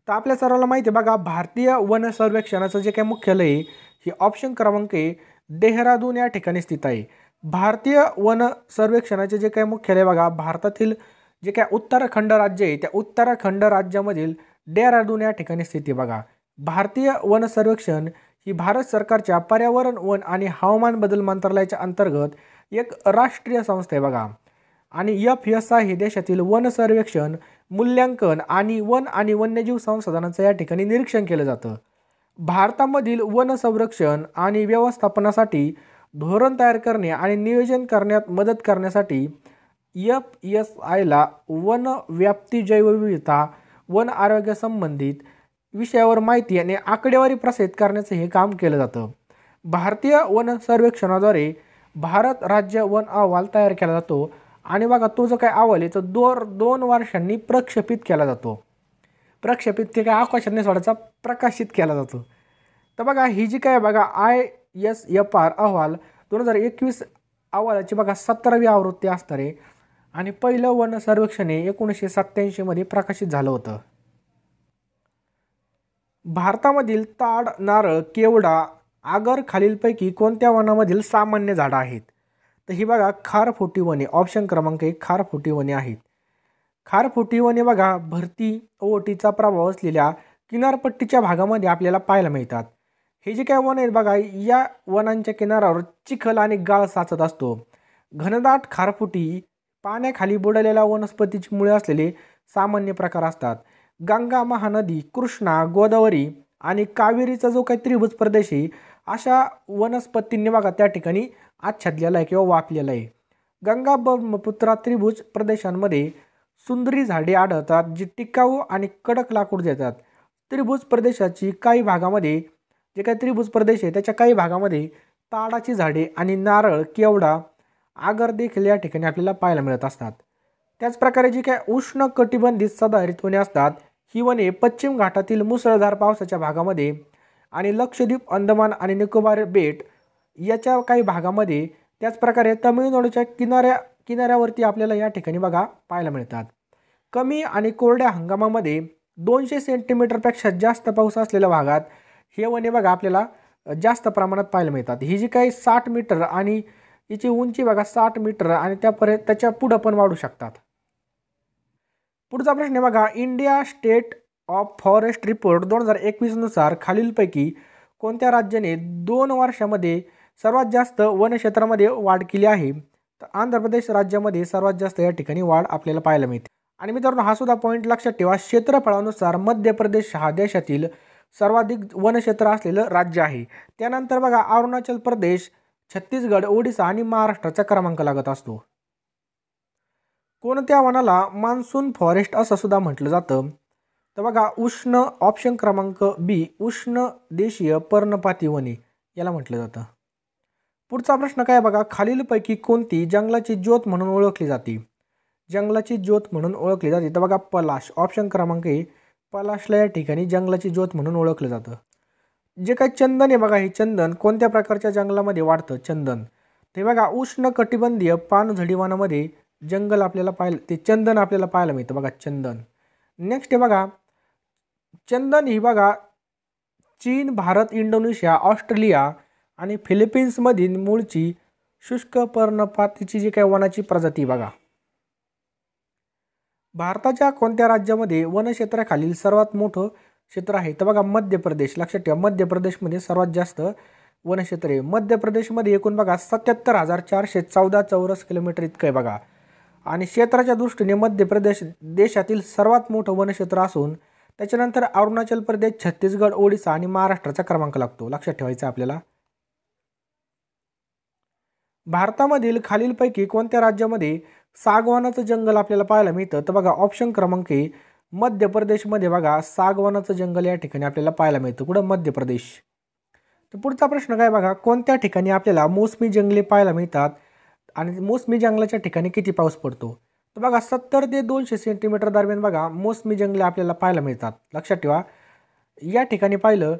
तर आपल्या सर्वांना माहिती आहे बघा भारतीय वन सर्वेक्षणाचं जे काही मुख्यालय आहे हे ऑप्शन क्रमांक ए देहरादून या ठिकाणी स्थित आहे. भारतीय वन सर्वेक्षणाचे जे काही मुख्यालय बघा भारतातील जे काय उत्तराखंड राज्य आहे त्या उत्तराखंड राज्यामधील देहरादून या ठिकाणी स्थित आहे बघा. भारतीय वन सर्वेक्षण ही भारत सरकारच्या पर्यावरण, वन आणि हवामान बदल मंत्रालयाच्या अंतर्गत एक राष्ट्रीय संस्था आहे बघा. आणि FSI हे देशातील वन सर्वेक्षण, मूल्यांकन आणि वन आणि वन्यजीव संसाधनांचं या ठिकाणी निरीक्षण केलं जातं. भारतामधील वन संरक्षण आणि व्यवस्थापनासाठी धोरण तयार करणे आणि नियोजन करण्यात मदत करण्यासाठी FSIला वन व्याप्ती, जैवविविधता, वन आरोग्य संबंधित विषयावर माहिती आणि आकडेवारी प्रसारित करण्याचं हे काम केलं जातं. भारतीय वन सर्वेक्षणाद्वारे भारत राज्य वन अहवाल तयार केला जातो आणि बघा तो जो काय अहवाल आहे तो 2 वर्षांनी प्रक्षेपित केला जातो. प्रक्षेपित ते काय आकाशाने सोडायचा, प्रकाशित केला जातो. तर बघा ही जी काय बघा ISFR अहवाल 2021 अहवालाची बघा 17वी आवृत्ती असणार आहे आणि पहिलं वन सर्वेक्षण हे 1987 मध्ये प्रकाशित झालं होतं. भारतामधील ताड, नारळ, केवडा, आगर खालीलपैकी कोणत्या वनामधील सामान्य झाडं आहेत? तर ही बघा खारफुटी वने ऑप्शन क्रमांक 1 खारफुटी वने आहेत. खारफुटी वने बघा भरती ओहोटीचा प्रभाव असलेल्या किनारपट्टीच्या भागामध्ये आपल्याला पाहायला मिळतात. हे जे काय वन आहेत बघा या वनांच्या किनाऱ्यावर चिखल आणि गाळ साचत असतो. घनदाट खारफुटी पाण्याखाली बुडलेल्या वनस्पतीची मुळे असलेले सामान्य प्रकार असतात. गंगा, महानदी, कृष्णा, गोदावरी आणि कावेरीचा जो काही त्रिभुज प्रदेश आहे अशा वनस्पतींनी बघा त्या ठिकाणी आच्छादलेला आहे किंवा वापलेला आहे. गंगा ब्रह्मपुत्रा त्रिभुज प्रदेशांमध्ये सुंदरी झाडे आढळतात जी टिकाऊ आणि कडक लाकूड देतात. त्रिभुज प्रदेशाची काही भागामध्ये जे काही त्रिभुज प्रदेश आहे त्याच्या काही भागामध्ये ताडाची झाडे आणि नारळ, केवडा, आगर देखील या ठिकाणी आपल्याला पाहायला मिळत असतात. त्याचप्रकारे जी काय उष्ण कटिबंधित सदाहरित वने असतात ही वने पश्चिम घाटातील मुसळधार पावसाच्या भागामध्ये आणि लक्षद्वीप, अंदमान आणि निकोबार बेट याच्या काही भागामध्ये, त्याचप्रकारे तमिळनाडूच्या किनाऱ्यावरती आपल्याला या ठिकाणी बघा पाहायला मिळतात. कमी आणि कोरड्या हंगामामध्ये 200 सेंटीमीटरपेक्षा जास्त पाऊस असलेल्या भागात हे वने बघा आपल्याला जास्त प्रमाणात पाहायला मिळतात. ही जी काही 60 मीटर आणि हिची उंची बघा 60 मीटर आणि त्याच्या पुढं पण वाढू शकतात. पुढचा प्रश्न बघा India state of forest report 2021 नुसार खालीलपैकी कोणत्या राज्याने 2 वर्षामध्ये सर्वात जास्त वनक्षेत्रामध्ये वाढ केली आहे? तर आंध्र प्रदेश राज्यामध्ये सर्वात जास्त या ठिकाणी वाढ आपल्याला पाहायला मिळते. आणि मित्रांनो हा सुद्धा पॉईंट लक्षात ठेवा, क्षेत्रफळानुसार मध्य प्रदेश हा देशातील सर्वाधिक वनक्षेत्र असलेलं राज्य आहे. त्यानंतर बघा अरुणाचल प्रदेश, छत्तीसगड, ओडिसा आणि महाराष्ट्राचा क्रमांक लागत असतो. कोणत्या वनाला मान्सून फॉरेस्ट असं सुद्धा म्हटलं जातं? तर बघा उष्ण ऑप्शन क्रमांक बी उष्ण देशीय पर्णपाती वने याला म्हटलं जातं. पुढचा प्रश्न काय बघा खालीलपैकी कोणती जंगलाची ज्योत म्हणून ओळखली जाते? जंगलाची ज्योत म्हणून ओळखली जाते तर बघा पलाश ऑप्शन क्रमांक ए पलाशला या ठिकाणी जंगलाची ज्योत म्हणून ओळखलं जातं. जे काही चंदन आहे बघा हे चंदन कोणत्या प्रकारच्या जंगलामध्ये वाढतं? चंदन ते बघा उष्ण कटिबंधीय पानझडी वनामध्ये चंदन आपल्याला पाहायला मिळतं बघा चंदन. नेक्स्ट आहे बघा चंदन ही बघा चीन, भारत, इंडोनेशिया, ऑस्ट्रेलिया आणि फिलिपिन्समधील मूळची शुष्क पर्णपातीची जी काही वनाची प्रजाती बघा. भारताच्या कोणत्या राज्यामध्ये वनक्षेत्राखालील सर्वात मोठं क्षेत्र आहे? तर बघा मध्य प्रदेश. लक्षात ठेवा, मध्य प्रदेशमध्ये सर्वात जास्त वनक्षेत्र आहे. मध्य प्रदेशमध्ये एकूण बघा 77,414 चौरस किलोमीटर इतकं आहे बघा. आणि क्षेत्राच्या दृष्टीने मध्य प्रदेश देशातील सर्वात मोठं वनक्षेत्र असून त्याच्यानंतर अरुणाचल प्रदेश, छत्तीसगड, ओडिसा आणि महाराष्ट्राचा क्रमांक लागतो. लक्षात ठेवायचं आपल्याला. भारतामधील खालीलपैकी कोणत्या राज्यामध्ये सागवानाचं जंगल आपल्याला पाहायला मिळतं? तर बघा ऑप्शन क्रमांक ए मध्य प्रदेशमध्ये बघा सागवानाचं जंगल या ठिकाणी आपल्याला पाहायला मिळतं. कुठं? मध्य प्रदेश. तर पुढचा प्रश्न काय बघा, कोणत्या ठिकाणी आपल्याला मोसमी जंगले पाहायला मिळतात आणि मोसमी जंगलाच्या ठिकाणी किती पाऊस पडतो? तर बघा 70 ते 200 सेंटीमीटर दरम्यान बघा मोसमी जंगले आपल्याला पाहायला मिळतात. लक्षात ठेवा. या ठिकाणी पाहिलं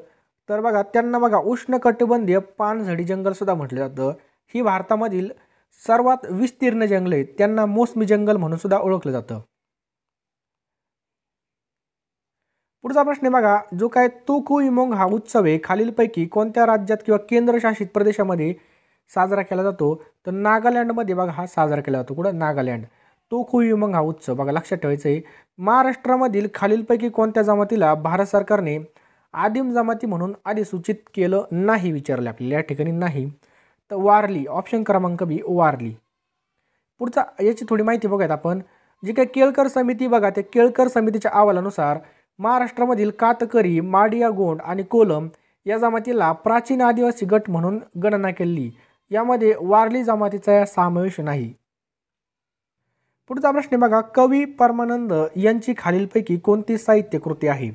तर बघा त्यांना बघा उष्णकटिबंधीय पानझडी जंगल सुद्धा म्हटलं जातं. ही भारतामधील सर्वात विस्तीर्ण जंगल आहेत, त्यांना मोसमी जंगल म्हणून सुद्धा ओळखलं जातं. पुढचा प्रश्न बघा, जो काय तोकुइमोंग हा उत्सव आहे खालीलपैकी कोणत्या राज्यात किंवा केंद्रशासित प्रदेशामध्ये साजरा केला जातो? तर नागालँडमध्ये बघा हा साजरा केला जातो. कुठं? नागालँड. तोकुइमोंग हा उत्सव बघा लक्षात ठेवायचं आहे. महाराष्ट्रामधील खालीलपैकी कोणत्या जमातीला भारत सरकारने आदिम जमाती म्हणून अधिसूचित केलं नाही विचारले आपल्याला या ठिकाणी. नाही तर वारली. ऑप्शन क्रमांक बी वारली. पुढचा याची थोडी माहिती बघूयात आपण. जी काही केळकर समिती बघा, त्या केळकर समितीच्या अहवालानुसार महाराष्ट्रामधील कातकरी, माडिया गोंड आणि कोलम या जमातीला प्राचीन आदिवासी गट म्हणून गणना केली. यामध्ये वारली जमातीचा समावेश नाही. पुढचा प्रश्न बघा, कवी परमानंद यांची खालीलपैकी कोणती साहित्य कृती आहे?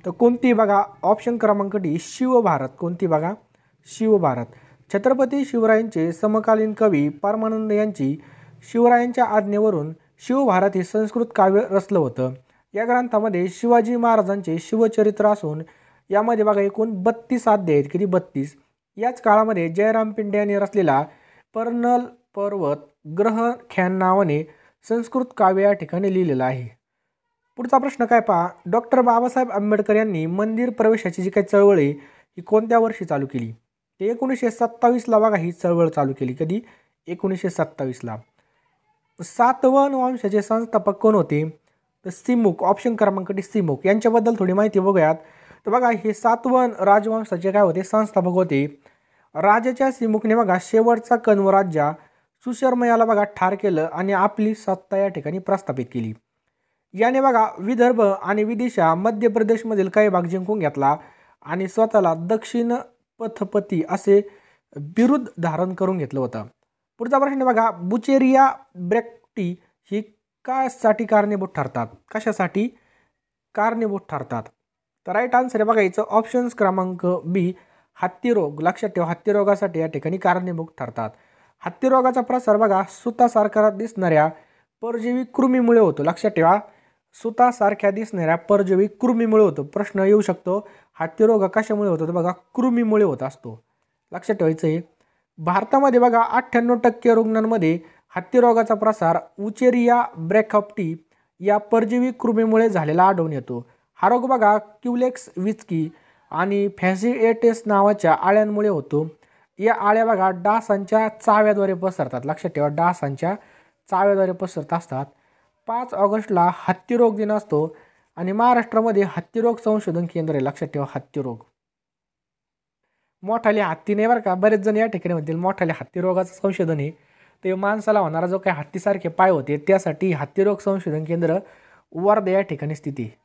तर कोणती बघा? ऑप्शन क्रमांक डी शिवभारत. कोणती बघा? शिवभारत. छत्रपती शिवरायांचे समकालीन कवी परमानंद यांची शिवरायांच्या आज्ञेवरून शिवभारत हे संस्कृत काव्य रचलं होतं. या ग्रंथामध्ये शिवाजी महाराजांचे शिवचरित्र असून यामध्ये बघा एकूण 32 अध्याय आहेत. किती? 32. याच काळामध्ये जयराम पिंडे यांनी रचलेला पर्नल पर्वत ग्रहख्यान नावाने संस्कृत काव्य या ठिकाणी लिहिलेलं आहे. पुढचा प्रश्न काय पहा, डॉक्टर बाबासाहेब आंबेडकर यांनी मंदिर प्रवेशाची जी काही चळवळ आहे ही कोणत्या वर्षी चालू केली? ते 1927ला बघा ही चळवळ चालू केली. कधी? 1927ला. सातवन वंशाचे संस्थापक कोण होते? तर सिमुक. ऑप्शन क्रमांक डी सिमुक. यांच्याबद्दल थोडी माहिती बघूयात. तर बघा हे सातवन राजवंशाचे काय होते? संस्थापक होते. राजाच्या सिमुकने बघा शेवटचा कण्व राजा सुशर्म याला बघा ठार केलं आणि आपली सत्ता या ठिकाणी प्रस्थापित केली. याने बघा विदर्भ आणि विदिशा मध्य प्रदेशमधील काही भाग जिंकून घेतला आणि स्वतःला दक्षिण पथपती असे बिरुद धारण करून घेतलं होतं. पुढचा प्रश्न बघा, बुचेरिया ब्रॅक्टी ही कशासाठी कारणीभूत ठरतात? कशासाठी कारणीभूत ठरतात? तर राईट आन्सर आहे बघा याचं ऑप्शन्स क्रमांक बी हत्तीरोग. लक्षात ठेवा, हत्तीरोगासाठी या ठिकाणी कारणीभूत ठरतात. हत्तीरोगाचा प्रसार बघा सुतासारखा दिसणाऱ्या परजीवी कृमीमुळे होतो. लक्षात ठेवा, सुतासारख्या दिसणाऱ्या परजीवी कृमीमुळे होतो. प्रश्न येऊ शकतो हत्तीरोग कशामुळे होतो? तर बघा कृमीमुळे होत असतो. लक्षात ठेवायचं आहे. भारतामध्ये बघा 98% रुग्णांमध्ये हत्तीरोगाचा प्रसार उचेरिया ब्रॅकॉप्टी या परजीवी कृमीमुळे झालेला आढळून येतो. हा रोग बघा क्युलेक्स विस्की आणि फॅसिएटेस नावाच्या आळ्यांमुळे होतो. या आळ्या बघा डासांच्या चाव्याद्वारे पसरतात. लक्षात ठेवा, डासांच्या चाव्याद्वारे पसरत असतात. 5 ऑगस्टला हत्तीरोग दिन असतो आणि महाराष्ट्रामध्ये हत्तीरोग संशोधन केंद्र आहे. लक्षात ठेवा, हत्तीरोग. मोठाले हत्ती नाही बरं का, बरेच जण या ठिकाणी म्हणतील मोठाले हत्तीरोगाचं संशोधन आहे. ते माणसाला होणारा जो काही हत्तीसारखे पाय होते त्यासाठी हत्तीरोग संशोधन केंद्र वर्धा या ठिकाणी स्थिती आहे.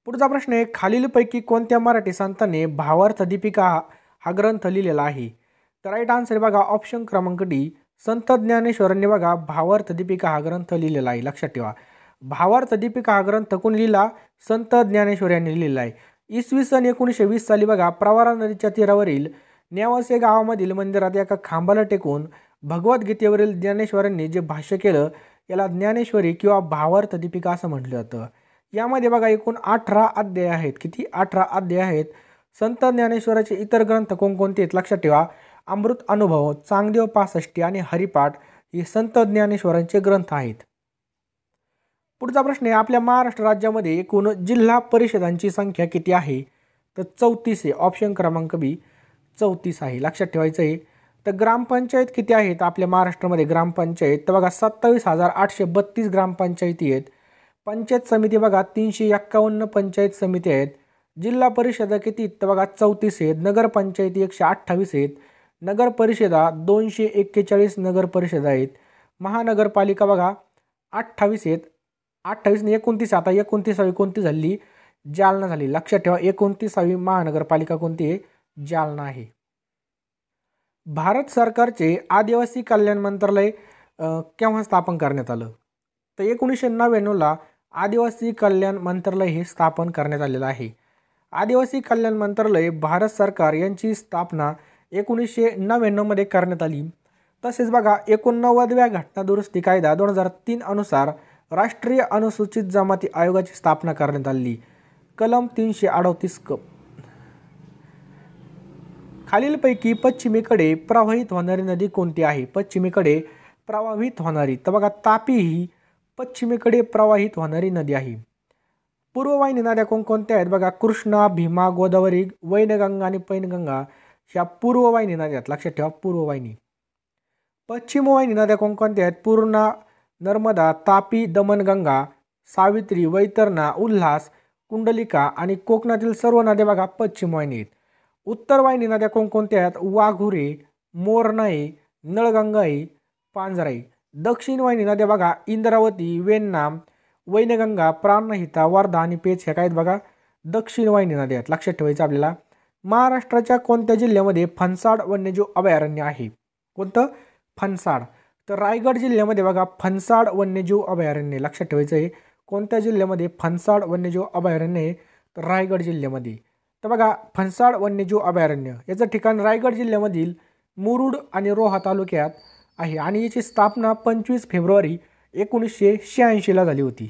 पुढचा प्रश्न आहे, खालीलपैकी कोणत्या मराठी संतांनी भावार्थ दीपिका हा ग्रंथ लिहिलेला आहे? तर राईट आन्सर बघा ऑप्शन क्रमांक डी संत ज्ञानेश्वरांनी बघा भावार्थ दीपिका हा ग्रंथ लिहिलेला आहे. लक्षात ठेवा, भावार्थ दीपिका हा ग्रंथ कोण लिहिला? संत ज्ञानेश्वर यांनी लिहिलेला आहे. इसवी सन 1920 साली बघा प्रवरा नदीच्या तीरावरील नेवासे गावामधील मंदिरात एका खांबाला टेकून भगवद्गीतेवरील ज्ञानेश्वरांनी जे भाष्य केलं याला ज्ञानेश्वरी किंवा भावार्थ दीपिका असं म्हटलं जातं. यामध्ये बघा एकूण 18 अध्याय आहेत. किती? 18 अध्याय आहेत. संत ज्ञानेश्वराचे इतर ग्रंथ कोणकोणते आहेत? लक्षात ठेवा, अमृत अनुभव, चांगदेव 65 आणि हरिपाठ हे संत ज्ञानेश्वरांचे ग्रंथ आहेत. पुढचा प्रश्न आहे, आपल्या महाराष्ट्र राज्यामध्ये एकूण जिल्हा परिषदांची संख्या किती आहे? तर 34 आहे. ऑप्शन क्रमांक बी 34 आहे. लक्षात ठेवायचं आहे. तर ग्रामपंचायत किती आहेत आपल्या महाराष्ट्रामध्ये? ग्रामपंचायत तर बघा 27,832 ग्रामपंचायती आहेत. पंचायत समिती बघा 351 पंचायत समिती आहेत. जिल्हा परिषदा किती? तर बघा 34 आहेत. नगरपंचायती 128 आहेत. नगर परिषदा 241 नगर परिषदा आहेत. महानगरपालिका बघा 28 आहेत. 28 ने 29, आता 29वी कोणती झाली? जालना झाली. लक्षात ठेवा 29वी महानगरपालिका कोणती आहे? जालना आहे. भारत सरकारचे आदिवासी कल्याण मंत्रालय केव्हा स्थापन करण्यात आलं? तर 1999ला आदिवासी कल्याण मंत्रालय हे स्थापन करण्यात आलेलं आहे. आदिवासी कल्याण मंत्रालय भारत सरकार यांची स्थापना 1999 मध्ये करण्यात आली. तसेच बघा 89व्या घटना दुरुस्ती कायदा 2003 अनुसार राष्ट्रीय अनुसूचित जमाती आयोगाची स्थापना करण्यात आली. कलम 338 क. खालीलपैकी पश्चिमेकडे प्रवाहित होणारी नदी कोणती आहे? पश्चिमेकडे प्रवाहित होणारी तर बघा तापी ही पश्चिमेकडे प्रवाहित होणारी नदी आहे. पूर्ववाहिनी नद्या कोणकोणत्या आहेत? बघा कृष्णा, भीमा, गोदावरी, वैनगंगा आणि पैनगंगा ह्या पूर्ववाहिनी नद्या आहेत. लक्षात ठेवा पूर्ववाहिनी. पश्चिमवाहिनी नद्या कोणकोणत्या आहेत? पूर्णा, नर्मदा, तापी, दमनगंगा, सावित्री, वैतरणा, उल्हास, कुंडलिका आणि कोकणातील सर्व नद्या बघा पश्चिमवाहिनी आहेत. उत्तरवाहिनी नद्या कोणकोणत्या आहेत? वाघुरे, मोरनाई, नळगंगाई, पांजराई. दक्षिण वाहिनी नद्या बघा इंद्रावती, वेण्णा, वैनगंगा, प्राणहिता, वर्धा आणि पेच ह्या काय आहेत बघा दक्षिण वाहिनी नद्या आहेत. लक्षात ठेवायचं आपल्याला. महाराष्ट्राच्या कोणत्या जिल्ह्यामध्ये फणसाड वन्यजीव अभयारण्य आहे? कोणतं? फणसाड. तर रायगड जिल्ह्यामध्ये बघा फणसाड वन्यजीव अभयारण्य. लक्षात ठेवायचं आहे कोणत्या जिल्ह्यामध्ये फणसाड वन्यजीव अभयारण्य आहे? तर रायगड जिल्ह्यामध्ये. तर बघा फणसाड वन्यजीव अभयारण्य याचं ठिकाण रायगड जिल्ह्यामधील मुरुड आणि रोहा तालुक्यात आहे आणि याची स्थापना 25 फेब्रुवारी 1986ला झाली होती.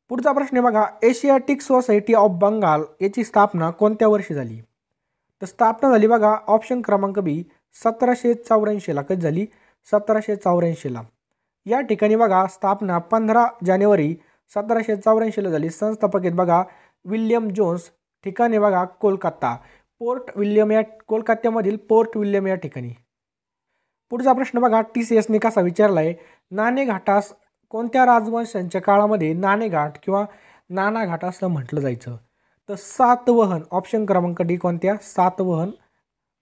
पुढचा प्रश्न बघा, एशियाटिक सोसायटी ऑफ बंगाल याची स्थापना कोणत्या वर्षी झाली? तर स्थापना झाली बघा ऑप्शन क्रमांक बी 1784ला. कधी झाली? 1784ला. या ठिकाणी बघा स्थापना 15 जानेवारी 1784ला झाली. संस्थापक आहेत बघा विल्यम जोन्स. ठिकाणी बघा कोलकाता. पोर्ट विल्यम या कोलकात्यामधील पोर्ट विल्यम या ठिकाणी. पुढचा प्रश्न बघा TCSने कसा विचारला आहे, नाणेघाटास कोणत्या राजवंशांच्या काळामध्ये नाणेघाट किंवा नाणाघाट असं म्हटलं जायचं? तर सातवहन. ऑप्शन क्रमांक डी कोणत्या? सातवहन.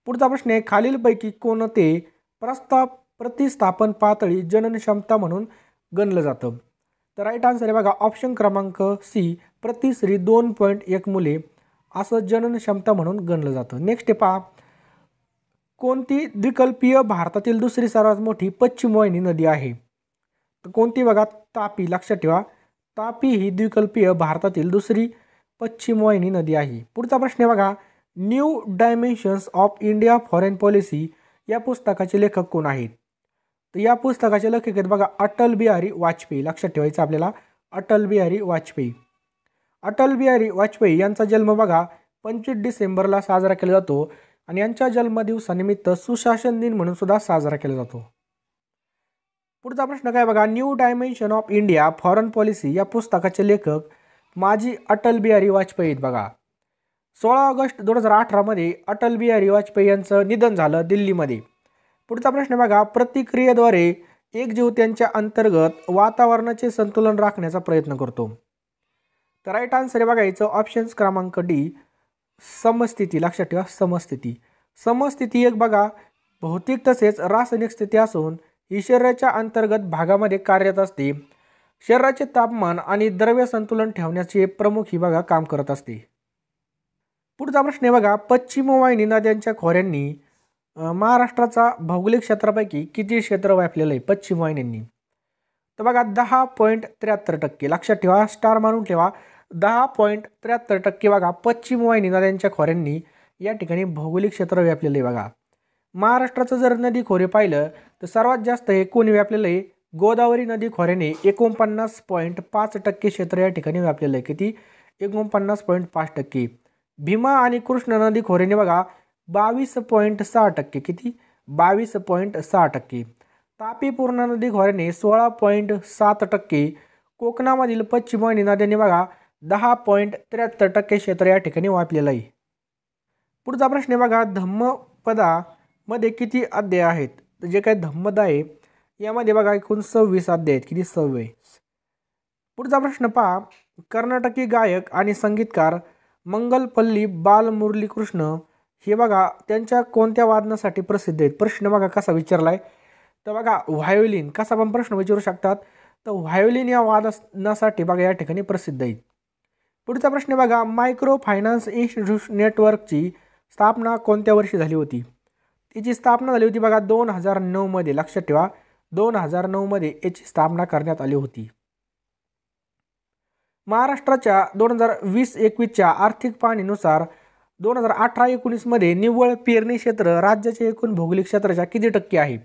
पुढचा प्रश्न आहे, खालीलपैकी कोणते प्रतिस्थापन पातळी जनन क्षमता म्हणून गणलं जातं? तर राईट आन्सर आहे बघा ऑप्शन क्रमांक सी प्रति स्त्री 2.1 मुले असं जनन क्षमता म्हणून गणलं जातं. नेक्स्ट आहे पहा, कोणती द्विकल्पीय भारतातील दुसरी सर्वात मोठी पश्चिमवाहिनी नदी आहे? तर कोणती बघा? तापी. लक्षात ठेवा तापी ही द्विकल्पीय भारतातील दुसरी पश्चिमवाहिनी नदी आहे. पुढचा प्रश्न आहे बघा, new dimensions of India foreign policy या पुस्तकाचे लेखक कोण आहेत? तर या पुस्तकाचे लेखक आहेत बघा अटल बिहारी वाजपेयी. लक्षात ठेवायचं आपल्याला अटल बिहारी वाजपेयी. अटल बिहारी वाजपेयी यांचा जन्म बघा 25 डिसेंबरला साजरा केला जातो आणि यांच्या जन्मदिवसानिमित्त सुशासन दिन म्हणून सुद्धा साजरा केला जातो. पुढचा प्रश्न काय बघा, new dimension of India foreign policy या पुस्तकाचे लेखक माजी अटल बिहारी वाजपेयी आहेत बघा. 16 ऑगस्ट 2018 मध्ये अटल बिहारी वाजपेयी यांचं निधन झालं दिल्लीमध्ये. पुढचा प्रश्न बघा, प्रतिक्रियेद्वारे एकजीव त्यांच्या अंतर्गत वातावरणाचे संतुलन राखण्याचा प्रयत्न करतो. तर राईट आन्सर आहे बघा याचं ऑप्शन्स क्रमांक डी समस्थिती. लक्षात ठेवा समस्थिती. समस्थिती एक बघा भौतिक तसेच रासायनिक स्थिती असून ही शरीराच्या अंतर्गत भागामध्ये कार्यरत असते. शरीराचे तापमान आणि द्रव्य संतुलन ठेवण्याचे प्रमुख ही बघा काम करत असते. पुढचा प्रश्न आहे बघा, पश्चिम वाहिनी नद्यांच्या खोऱ्यांनी महाराष्ट्राचा भौगोलिक क्षेत्रापैकी किती क्षेत्र व्यापलेलं आहे पश्चिम वाहिन्यांनी? तर बघा 10.73%. लक्षात ठेवा स्टार मारून ठेवा 10.73% बघा पश्चिम वाहिनी नद्यांच्या खोऱ्यांनी या ठिकाणी भौगोलिक क्षेत्र व्यापलेलं आहे बघा. महाराष्ट्राचं जर नदी खोरे पाहिलं तर सर्वात जास्त हे कोणी व्यापलेलं आहे? गोदावरी नदी खोऱ्याने 49.5% क्षेत्र या ठिकाणी व्यापलेलं आहे. किती? 49.5%. भीमा आणि कृष्णा नदी खोऱ्याने बघा 22.6%. किती? 22.6%. तापी पूर्णा नदी खोऱ्याने 16.7%. कोकणामधील पश्चिम वाहिनी नद्यांनी बघा 10.73% क्षेत्र या ठिकाणी व्यापलेलं आहे. पुढचा प्रश्न आहे बघा, धम्मपदामध्ये किती अध्याय आहेत? तर जे काही धम्मपद आहे यामध्ये बघा एकूण 26 अध्याय आहेत. किती? 26. पुढचा प्रश्न पहा, कर्नाटकी गायक आणि संगीतकार मंगलपल्ली बालमुरलीकृष्ण हे बघा त्यांच्या कोणत्या वादनासाठी प्रसिद्ध आहेत? प्रश्न बघा कसा विचारलाय, तर बघा व्हायोलिन, कसा पण प्रश्न विचारू शकतात. तर व्हायोलिन या वादनासाठी बघा या ठिकाणी प्रसिद्ध आहेत. पुढचा प्रश्न बघा, मायक्रो फायनान्स इन्स्टिट्यूशन नेटवर्कची स्थापना कोणत्या वर्षी झाली होती? तिची स्थापना झाली होती बघा 2009 मध्ये. लक्षात ठेवा 2009 मध्ये याची स्थापना करण्यात आली होती. महाराष्ट्राच्या 2020-21च्या आर्थिक पाहणीनुसार 2018-19 मध्ये निव्वळ पेरणी क्षेत्र राज्याच्या एकूण भौगोलिक क्षेत्राच्या किती टक्के आहे?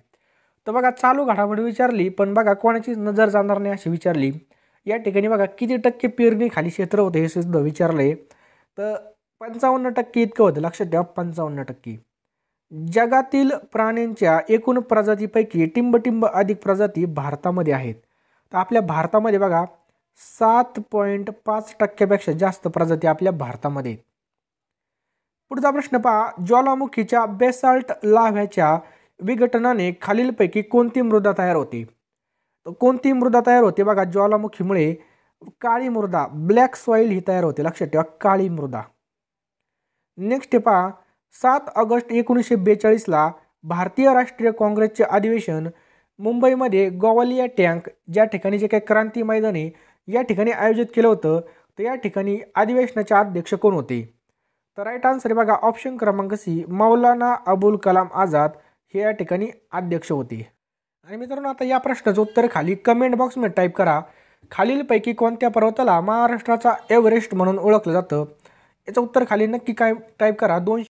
तर बघा चालू घडामोडी विचारली, पण बघा कोणाची नजर जाणार नाही अशी विचारली. या ठिकाणी बघा किती टक्के पेरणी खाली क्षेत्र होते हे सुद्धा विचारले. तर 55% इतकं होतं. लक्षात ठेवा 55%. जगातील प्राण्यांच्या एकूण प्रजातीपैकी टिंबटिंब अधिक प्रजाती भारतामध्ये आहेत. तर आपल्या भारतामध्ये बघा 7.5% जास्त प्रजाती आपल्या भारतामध्ये. पुढचा प्रश्न पहा, ज्वालामुखीच्या बेसाल्ट लाव्ह्याच्या विघटनाने खालीलपैकी कोणती मृदा तयार होते? तर कोणती मृदा तयार होते? बघा ज्वालामुखीमुळे काळी मृदा, ब्लॅक सॉइल ही तयार होते. लक्षात ठेवा काळी मृदा. नेक्स्ट पहा, 7 ऑगस्ट 1942ला भारतीय राष्ट्रीय काँग्रेसचे अधिवेशन मुंबईमध्ये गोवालिया टँक ज्या ठिकाणी जे काही क्रांती मैदान आहे या ठिकाणी आयोजित केलं होतं. तर या ठिकाणी अधिवेशनाचे अध्यक्ष कोण होते? तर राईट आन्सर बघा ऑप्शन क्रमांक सी, मौलाना अबुल कलाम आझाद हे या ठिकाणी अध्यक्ष होते. आणि मित्रांनो आता या प्रश्नाचं उत्तर खाली कमेंट बॉक्समध्ये टाईप करा. खालीलपैकी कोणत्या पर्वताला महाराष्ट्राचा एव्हरेस्ट म्हणून ओळखलं जातं? याचं उत्तर खाली नक्की काय टाईप करा. 2